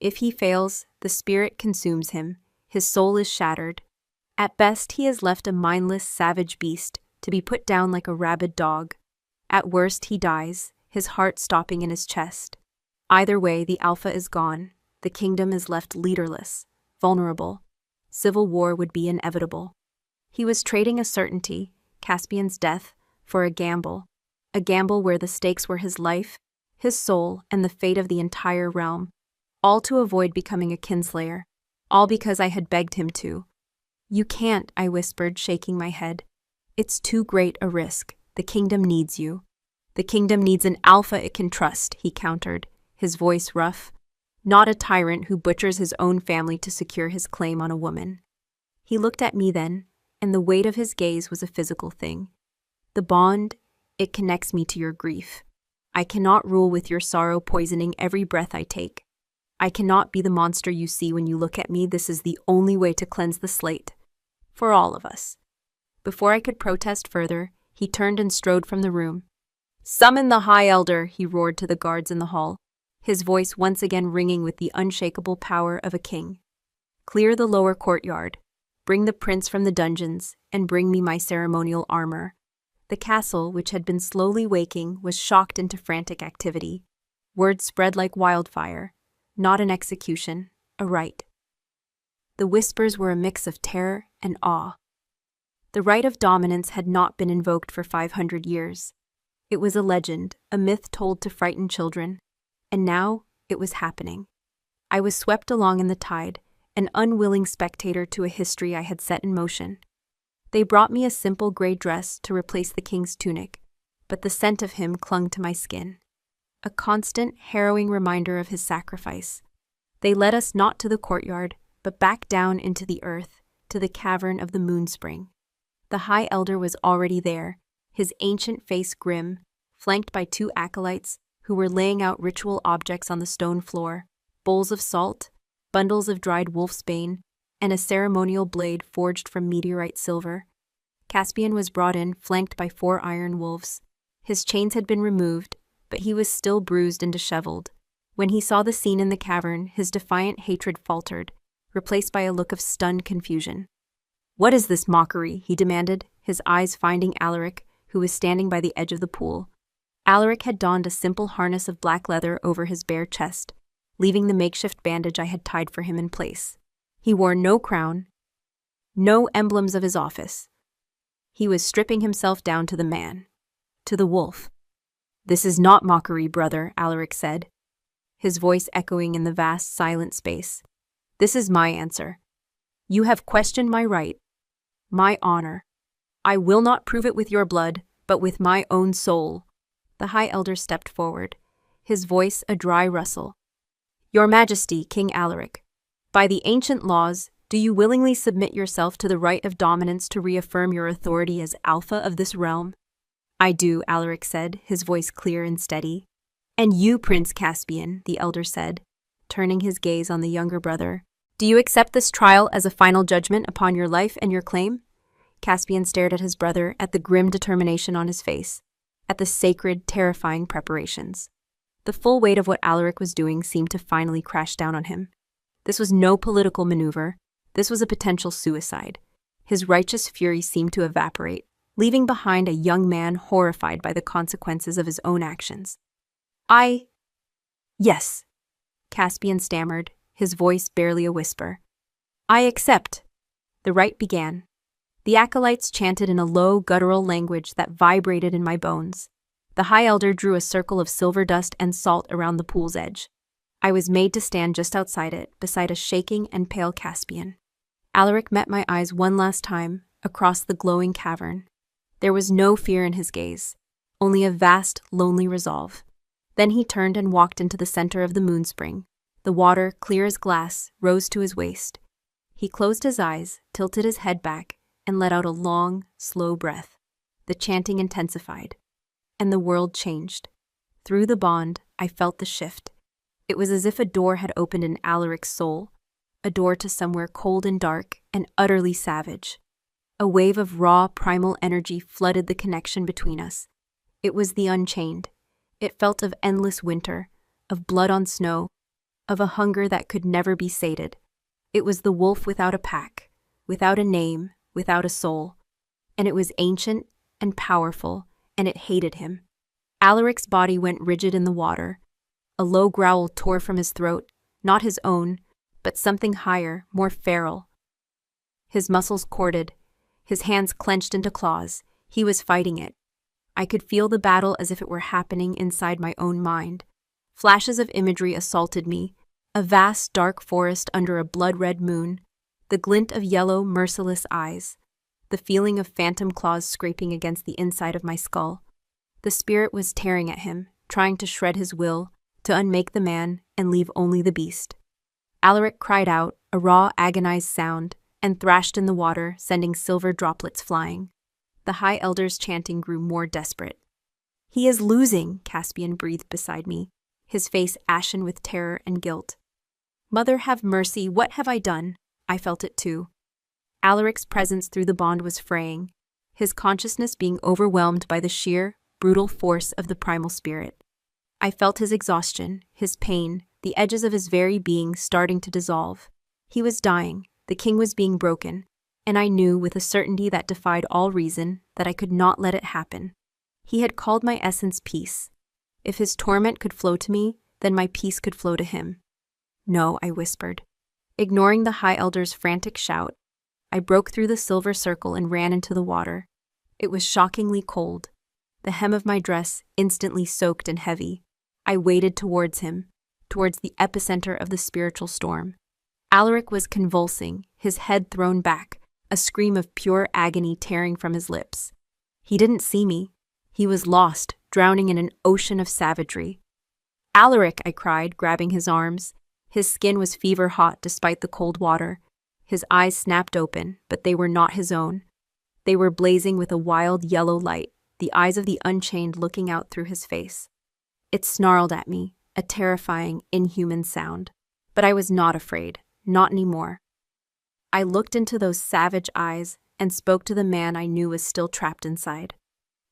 If he fails, the spirit consumes him, his soul is shattered. At best, he is left a mindless, savage beast, to be put down like a rabid dog. At worst, he dies, his heart stopping in his chest. Either way, the Alpha is gone, the kingdom is left leaderless, vulnerable. Civil war would be inevitable. He was trading a certainty, Caspian's death, for a gamble where the stakes were his life, his soul, and the fate of the entire realm, all to avoid becoming a kinslayer, all because I had begged him to. You can't, I whispered, shaking my head. It's too great a risk. The kingdom needs you. The kingdom needs an alpha it can trust, he countered, his voice rough. Not a tyrant who butchers his own family to secure his claim on a woman. He looked at me then, and the weight of his gaze was a physical thing. The bond, it connects me to your grief. I cannot rule with your sorrow poisoning every breath I take. I cannot be the monster you see when you look at me. This is the only way to cleanse the slate. For all of us. Before I could protest further, he turned and strode from the room. Summon the High Elder, he roared to the guards in the hall, his voice once again ringing with the unshakable power of a king. Clear the lower courtyard. Bring the prince from the dungeons, and bring me my ceremonial armor. The castle, which had been slowly waking, was shocked into frantic activity. Word spread like wildfire. Not an execution, a rite. The whispers were a mix of terror and awe. The right of dominance had not been invoked for 500 years. It was a legend, a myth told to frighten children. And now, it was happening. I was swept along in the tide, an unwilling spectator to a history I had set in motion. They brought me a simple gray dress to replace the king's tunic, but the scent of him clung to my skin. A constant, harrowing reminder of his sacrifice. They led us not to the courtyard, but back down into the earth, to the cavern of the Moonspring. The High Elder was already there, his ancient face grim, flanked by 2 acolytes who were laying out ritual objects on the stone floor, bowls of salt, bundles of dried wolfsbane, and a ceremonial blade forged from meteorite silver. Caspian was brought in, flanked by 4 iron wolves. His chains had been removed, but he was still bruised and disheveled. When he saw the scene in the cavern, his defiant hatred faltered, replaced by a look of stunned confusion. What is this mockery? He demanded, his eyes finding Alaric, who was standing by the edge of the pool. Alaric had donned a simple harness of black leather over his bare chest, leaving the makeshift bandage I had tied for him in place. He wore no crown, no emblems of his office. He was stripping himself down to the man, to the wolf. This is not mockery, brother, Alaric said, his voice echoing in the vast, silent space. This is my answer. You have questioned my right, my honor. I will not prove it with your blood, but with my own soul. The High Elder stepped forward, his voice a dry rustle. Your Majesty, King Alaric, by the ancient laws, do you willingly submit yourself to the right of dominance to reaffirm your authority as Alpha of this realm? I do, Alaric said, his voice clear and steady. And you, Prince Caspian, the Elder said, turning his gaze on the younger brother, do you accept this trial as a final judgment upon your life and your claim? Caspian stared at his brother, at the grim determination on his face, at the sacred, terrifying preparations. The full weight of what Alaric was doing seemed to finally crash down on him. This was no political maneuver. This was a potential suicide. His righteous fury seemed to evaporate, leaving behind a young man horrified by the consequences of his own actions. Yes. Caspian stammered, his voice barely a whisper. I accept. The rite began. The acolytes chanted in a low, guttural language that vibrated in my bones. The High Elder drew a circle of silver dust and salt around the pool's edge. I was made to stand just outside it, beside a shaking and pale Caspian. Alaric met my eyes one last time, across the glowing cavern. There was no fear in his gaze, only a vast, lonely resolve. Then he turned and walked into the center of the moonspring. The water, clear as glass, rose to his waist. He closed his eyes, tilted his head back, and let out a long, slow breath. The chanting intensified, and the world changed. Through the bond, I felt the shift. It was as if a door had opened in Alaric's soul, a door to somewhere cold and dark and utterly savage. A wave of raw, primal energy flooded the connection between us. It was the Unchained. It felt of endless winter, of blood on snow, of a hunger that could never be sated. It was the wolf without a pack, without a name, without a soul. And it was ancient and powerful, and it hated him. Alaric's body went rigid in the water. A low growl tore from his throat, not his own, but something higher, more feral. His muscles corded, his hands clenched into claws. He was fighting it. I could feel the battle as if it were happening inside my own mind. Flashes of imagery assaulted me, a vast dark forest under a blood-red moon, the glint of yellow, merciless eyes, the feeling of phantom claws scraping against the inside of my skull. The spirit was tearing at him, trying to shred his will, to unmake the man and leave only the beast. Alaric cried out, a raw, agonized sound, and thrashed in the water, sending silver droplets flying. The High Elder's chanting grew more desperate. He is losing, Caspian breathed beside me, his face ashen with terror and guilt. Mother, have mercy, what have I done? I felt it too. Alaric's presence through the bond was fraying, his consciousness being overwhelmed by the sheer, brutal force of the primal spirit. I felt his exhaustion, his pain, the edges of his very being starting to dissolve. He was dying, the king was being broken, and I knew with a certainty that defied all reason that I could not let it happen. He had called my essence peace. If his torment could flow to me, then my peace could flow to him. No, I whispered. Ignoring the High Elder's frantic shout, I broke through the silver circle and ran into the water. It was shockingly cold. The hem of my dress instantly soaked and heavy. I waded towards him, towards the epicenter of the spiritual storm. Alaric was convulsing, his head thrown back, a scream of pure agony tearing from his lips. He didn't see me. He was lost, drowning in an ocean of savagery. Alaric, I cried, grabbing his arms. His skin was fever-hot despite the cold water. His eyes snapped open, but they were not his own. They were blazing with a wild yellow light, the eyes of the Unchained looking out through his face. It snarled at me, a terrifying, inhuman sound. But I was not afraid, not anymore. I looked into those savage eyes and spoke to the man I knew was still trapped inside.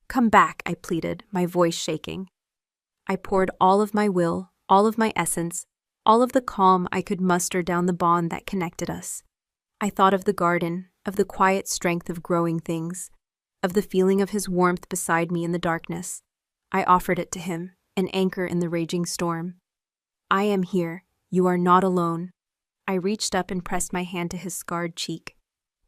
Come back, I pleaded, my voice shaking. I poured all of my will, all of my essence, all of the calm I could muster down the bond that connected us. I thought of the garden, of the quiet strength of growing things, of the feeling of his warmth beside me in the darkness. I offered it to him, an anchor in the raging storm. I am here. You are not alone. I reached up and pressed my hand to his scarred cheek.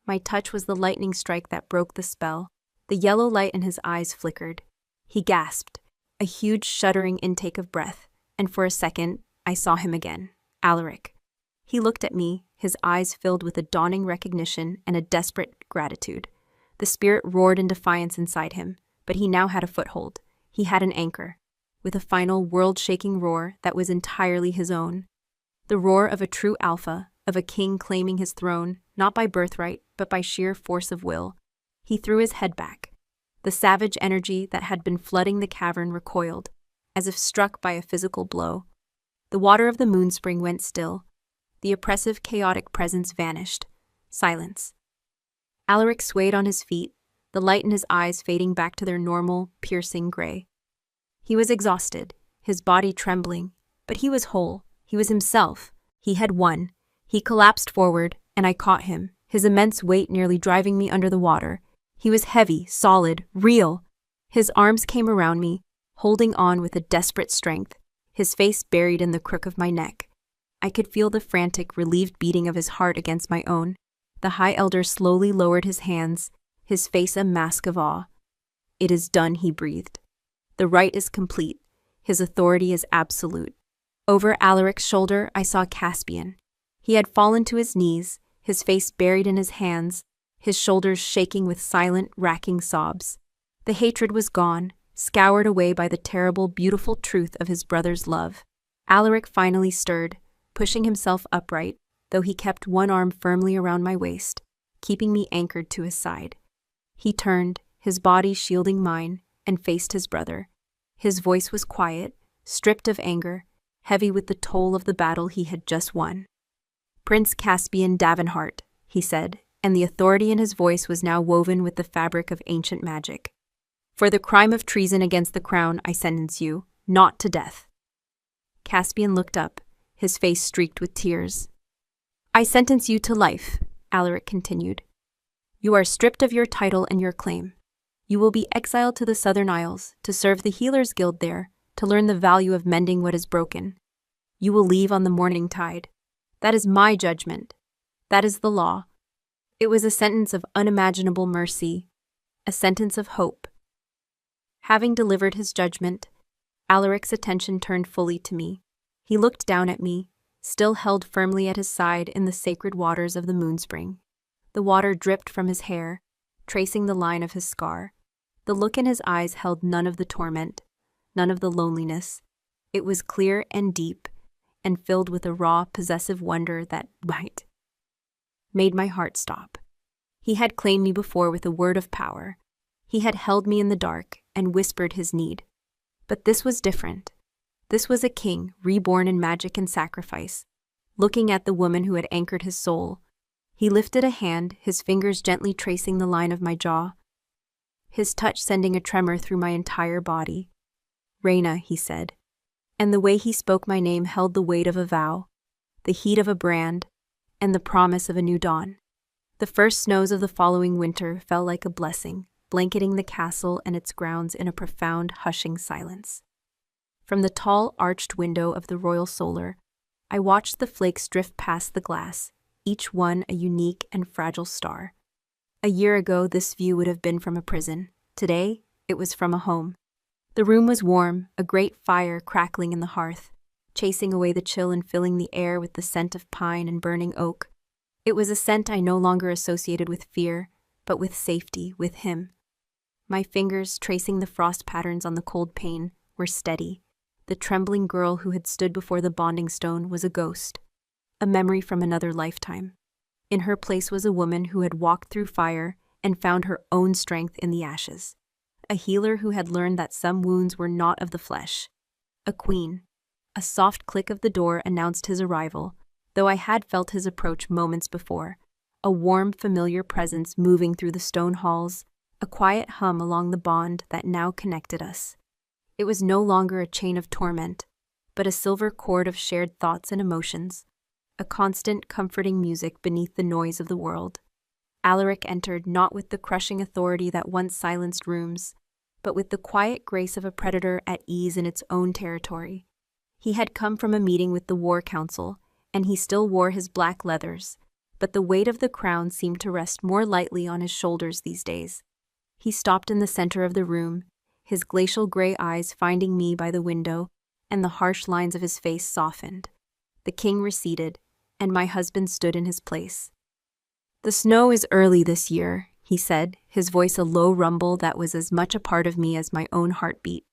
My touch was the lightning strike that broke the spell. The yellow light in his eyes flickered. He gasped, a huge shuddering intake of breath, and for a second, I saw him again, Alaric. He looked at me, his eyes filled with a dawning recognition and a desperate gratitude. The spirit roared in defiance inside him, but he now had a foothold. He had an anchor, with a final world-shaking roar that was entirely his own. The roar of a true alpha, of a king claiming his throne, not by birthright, but by sheer force of will. He threw his head back. The savage energy that had been flooding the cavern recoiled, as if struck by a physical blow. The water of the moonspring went still. The oppressive, chaotic presence vanished. Silence. Alaric swayed on his feet, the light in his eyes fading back to their normal, piercing gray. He was exhausted, his body trembling, but he was whole. He was himself. He had won. He collapsed forward, and I caught him, his immense weight nearly driving me under the water. He was heavy, solid, real. His arms came around me, holding on with a desperate strength, his face buried in the crook of my neck. I could feel the frantic, relieved beating of his heart against my own. The High Elder slowly lowered his hands, his face a mask of awe. "It is done," he breathed. "The rite is complete. His authority is absolute." Over Alaric's shoulder, I saw Caspian. He had fallen to his knees, his face buried in his hands, his shoulders shaking with silent, racking sobs. The hatred was gone, scoured away by the terrible, beautiful truth of his brother's love. Alaric finally stirred, pushing himself upright, though he kept one arm firmly around my waist, keeping me anchored to his side. He turned, his body shielding mine, and faced his brother. His voice was quiet, stripped of anger, heavy with the toll of the battle he had just won. "Prince Caspian Davenhart," he said, and the authority in his voice was now woven with the fabric of ancient magic. "For the crime of treason against the crown, I sentence you, not to death." Caspian looked up, his face streaked with tears. "I sentence you to life," Alaric continued. "You are stripped of your title and your claim. You will be exiled to the Southern Isles, to serve the Healers' Guild there, to learn the value of mending what is broken. You will leave on the morning tide. That is my judgment. That is the law." It was a sentence of unimaginable mercy, a sentence of hope. Having delivered his judgment, Alaric's attention turned fully to me. He looked down at me, still held firmly at his side in the sacred waters of the moonspring. The water dripped from his hair, tracing the line of his scar. The look in his eyes held none of the torment, none of the loneliness. It was clear and deep, and filled with a raw, possessive wonder that made my heart stop. He had claimed me before with a word of power. He had held me in the dark and whispered his need. But this was different. This was a king, reborn in magic and sacrifice. Looking at the woman who had anchored his soul, he lifted a hand, his fingers gently tracing the line of my jaw, his touch sending a tremor through my entire body. "Reina," he said, and the way he spoke my name held the weight of a vow, the heat of a brand, and the promise of a new dawn. The first snows of the following winter fell like a blessing, blanketing the castle and its grounds in a profound, hushing silence. From the tall, arched window of the royal solar, I watched the flakes drift past the glass, each one a unique and fragile star. A year ago, this view would have been from a prison. Today, it was from a home. The room was warm, a great fire crackling in the hearth, chasing away the chill and filling the air with the scent of pine and burning oak. It was a scent I no longer associated with fear, but with safety, with him. My fingers, tracing the frost patterns on the cold pane, were steady. The trembling girl who had stood before the bonding stone was a ghost, a memory from another lifetime. In her place was a woman who had walked through fire and found her own strength in the ashes. A healer who had learned that some wounds were not of the flesh. A queen. A soft click of the door announced his arrival, though I had felt his approach moments before. A warm, familiar presence moving through the stone halls, a quiet hum along the bond that now connected us. It was no longer a chain of torment, but a silver cord of shared thoughts and emotions, a constant, comforting music beneath the noise of the world. Alaric entered not with the crushing authority that once silenced rooms, but with the quiet grace of a predator at ease in its own territory. He had come from a meeting with the War Council, and he still wore his black leathers, but the weight of the crown seemed to rest more lightly on his shoulders these days. He stopped in the center of the room, his glacial gray eyes finding me by the window, and the harsh lines of his face softened. The king receded, and my husband stood in his place. "The snow is early this year," he said, his voice a low rumble that was as much a part of me as my own heartbeat.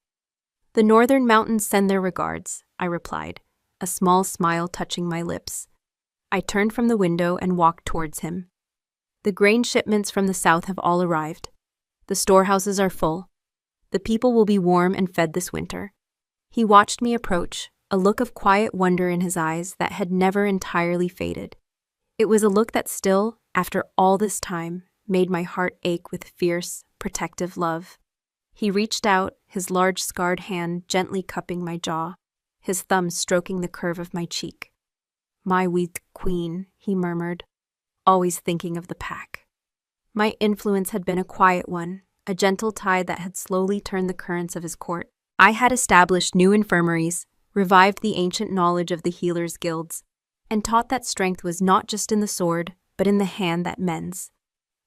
"The northern mountains send their regards," I replied, a small smile touching my lips. I turned from the window and walked towards him. "The grain shipments from the south have all arrived. The storehouses are full. The people will be warm and fed this winter." He watched me approach, a look of quiet wonder in his eyes that had never entirely faded. It was a look that still, after all this time, made my heart ache with fierce, protective love. He reached out, his large scarred hand gently cupping my jaw, his thumb stroking the curve of my cheek. "My wheat queen," he murmured, always thinking of the pack. My influence had been a quiet one, a gentle tide that had slowly turned the currents of his court. I had established new infirmaries, revived the ancient knowledge of the healers' guilds, and taught that strength was not just in the sword, but in the hand that mends.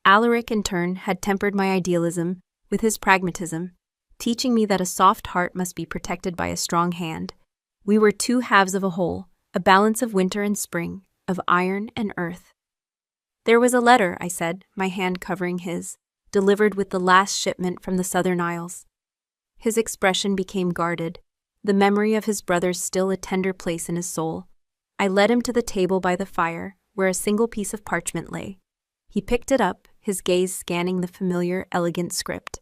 Alaric, in turn, had tempered my idealism with his pragmatism, teaching me that a soft heart must be protected by a strong hand. We were two halves of a whole, a balance of winter and spring, of iron and earth. "There was a letter," I said, my hand covering his, "delivered with the last shipment from the Southern Isles." His expression became guarded, the memory of his brothers still a tender place in his soul. I led him to the table by the fire, where a single piece of parchment lay. He picked it up, his gaze scanning the familiar, elegant script.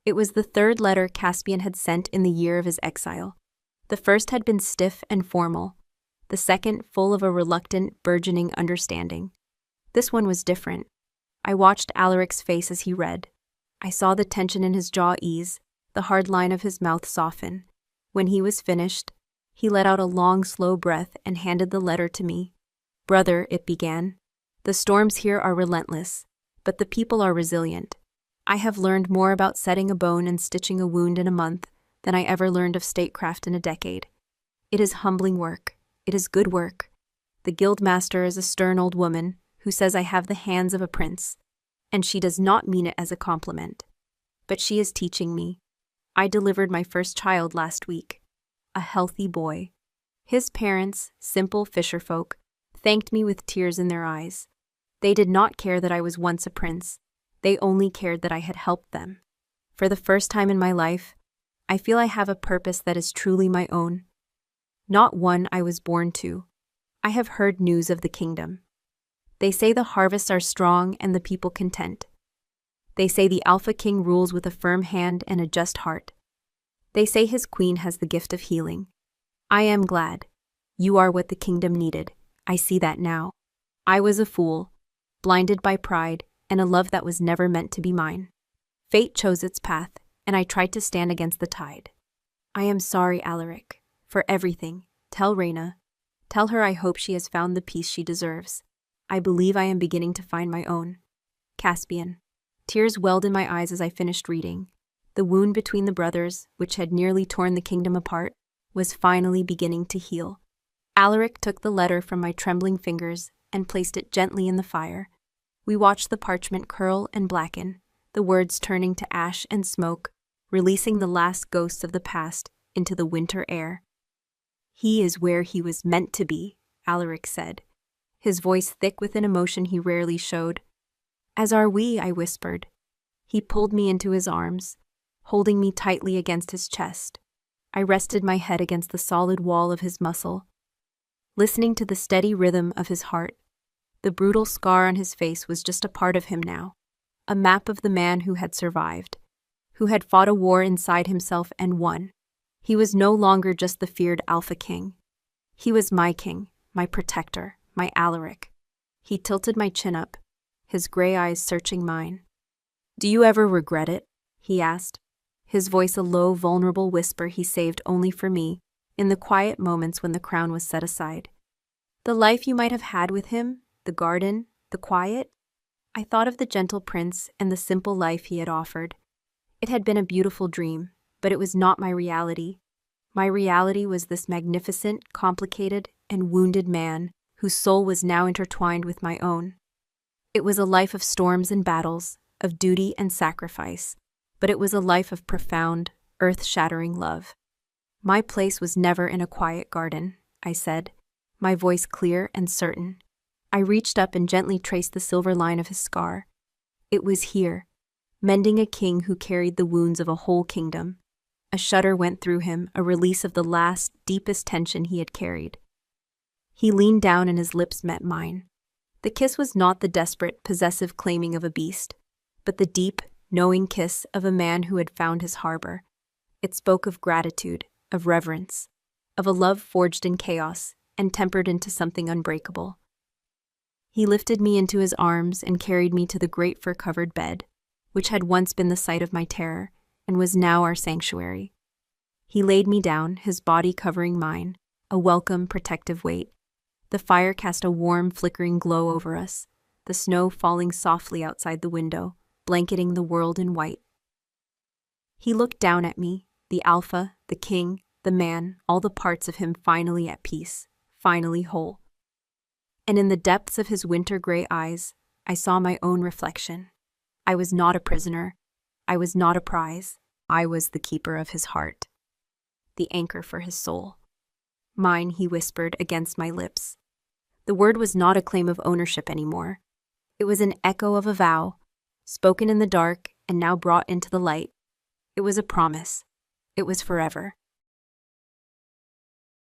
It was the third letter Caspian had sent in the year of his exile. The first had been stiff and formal, the second full of a reluctant, burgeoning understanding. This one was different. I watched Alaric's face as he read. I saw the tension in his jaw ease, the hard line of his mouth soften. When he was finished, he let out a long, slow breath and handed the letter to me. "Brother," it began, "the storms here are relentless, but the people are resilient. I have learned more about setting a bone and stitching a wound in a month than I ever learned of statecraft in a decade. It is humbling work. It is good work. The guildmaster is a stern old woman who says I have the hands of a prince, and she does not mean it as a compliment. But she is teaching me. I delivered my first child last week, a healthy boy. His parents, simple fisherfolk, thanked me with tears in their eyes. They did not care that I was once a prince. They only cared that I had helped them. For the first time in my life, I feel I have a purpose that is truly my own, not one I was born to. I have heard news of the kingdom. They say the harvests are strong and the people content. They say the Alpha King rules with a firm hand and a just heart. They say his queen has the gift of healing. I am glad. You are what the kingdom needed. I see that now. I was a fool, blinded by pride and a love that was never meant to be mine. Fate chose its path, and I tried to stand against the tide. I am sorry, Alaric, for everything. Tell Reyna. Tell her I hope she has found the peace she deserves. I believe I am beginning to find my own. Caspian. Tears welled in my eyes as I finished reading. The wound between the brothers, which had nearly torn the kingdom apart, was finally beginning to heal. Alaric took the letter from my trembling fingers and placed it gently in the fire. We watched the parchment curl and blacken, the words turning to ash and smoke, releasing the last ghosts of the past into the winter air. "He is where he was meant to be," Alaric said, his voice thick with an emotion he rarely showed. "As are we," I whispered. He pulled me into his arms, holding me tightly against his chest. I rested my head against the solid wall of his muscle, listening to the steady rhythm of his heart. The brutal scar on his face was just a part of him now, a map of the man who had survived, who had fought a war inside himself and won. He was no longer just the feared Alpha King. He was my king, my protector, my Alaric. He tilted my chin up, his gray eyes searching mine. "Do you ever regret it?" he asked, his voice a low, vulnerable whisper he saved only for me in the quiet moments when the crown was set aside. "The life you might have had with him, the garden, the quiet?" I thought of the gentle prince and the simple life he had offered. It had been a beautiful dream, but it was not my reality. My reality was this magnificent, complicated, and wounded man whose soul was now intertwined with my own. It was a life of storms and battles, of duty and sacrifice, but it was a life of profound, earth-shattering love. "My place was never in a quiet garden," I said, my voice clear and certain. I reached up and gently traced the silver line of his scar. It was here, mending a king who carried the wounds of a whole kingdom. A shudder went through him, a release of the last, deepest tension he had carried. He leaned down and his lips met mine. The kiss was not the desperate, possessive claiming of a beast, but the deep, knowing kiss of a man who had found his harbor. It spoke of gratitude, of reverence, of a love forged in chaos and tempered into something unbreakable. He lifted me into his arms and carried me to the great fur-covered bed, which had once been the site of my terror and was now our sanctuary. He laid me down, his body covering mine, a welcome, protective weight. The fire cast a warm, flickering glow over us, the snow falling softly outside the window, blanketing the world in white. He looked down at me, the alpha, the king, the man, all the parts of him finally at peace, finally whole. And in the depths of his winter-gray eyes, I saw my own reflection. I was not a prisoner. I was not a prize. I was the keeper of his heart, the anchor for his soul. Mine, he whispered against my lips. The word was not a claim of ownership anymore. It was an echo of a vow, spoken in the dark and now brought into the light. It was a promise. It was forever.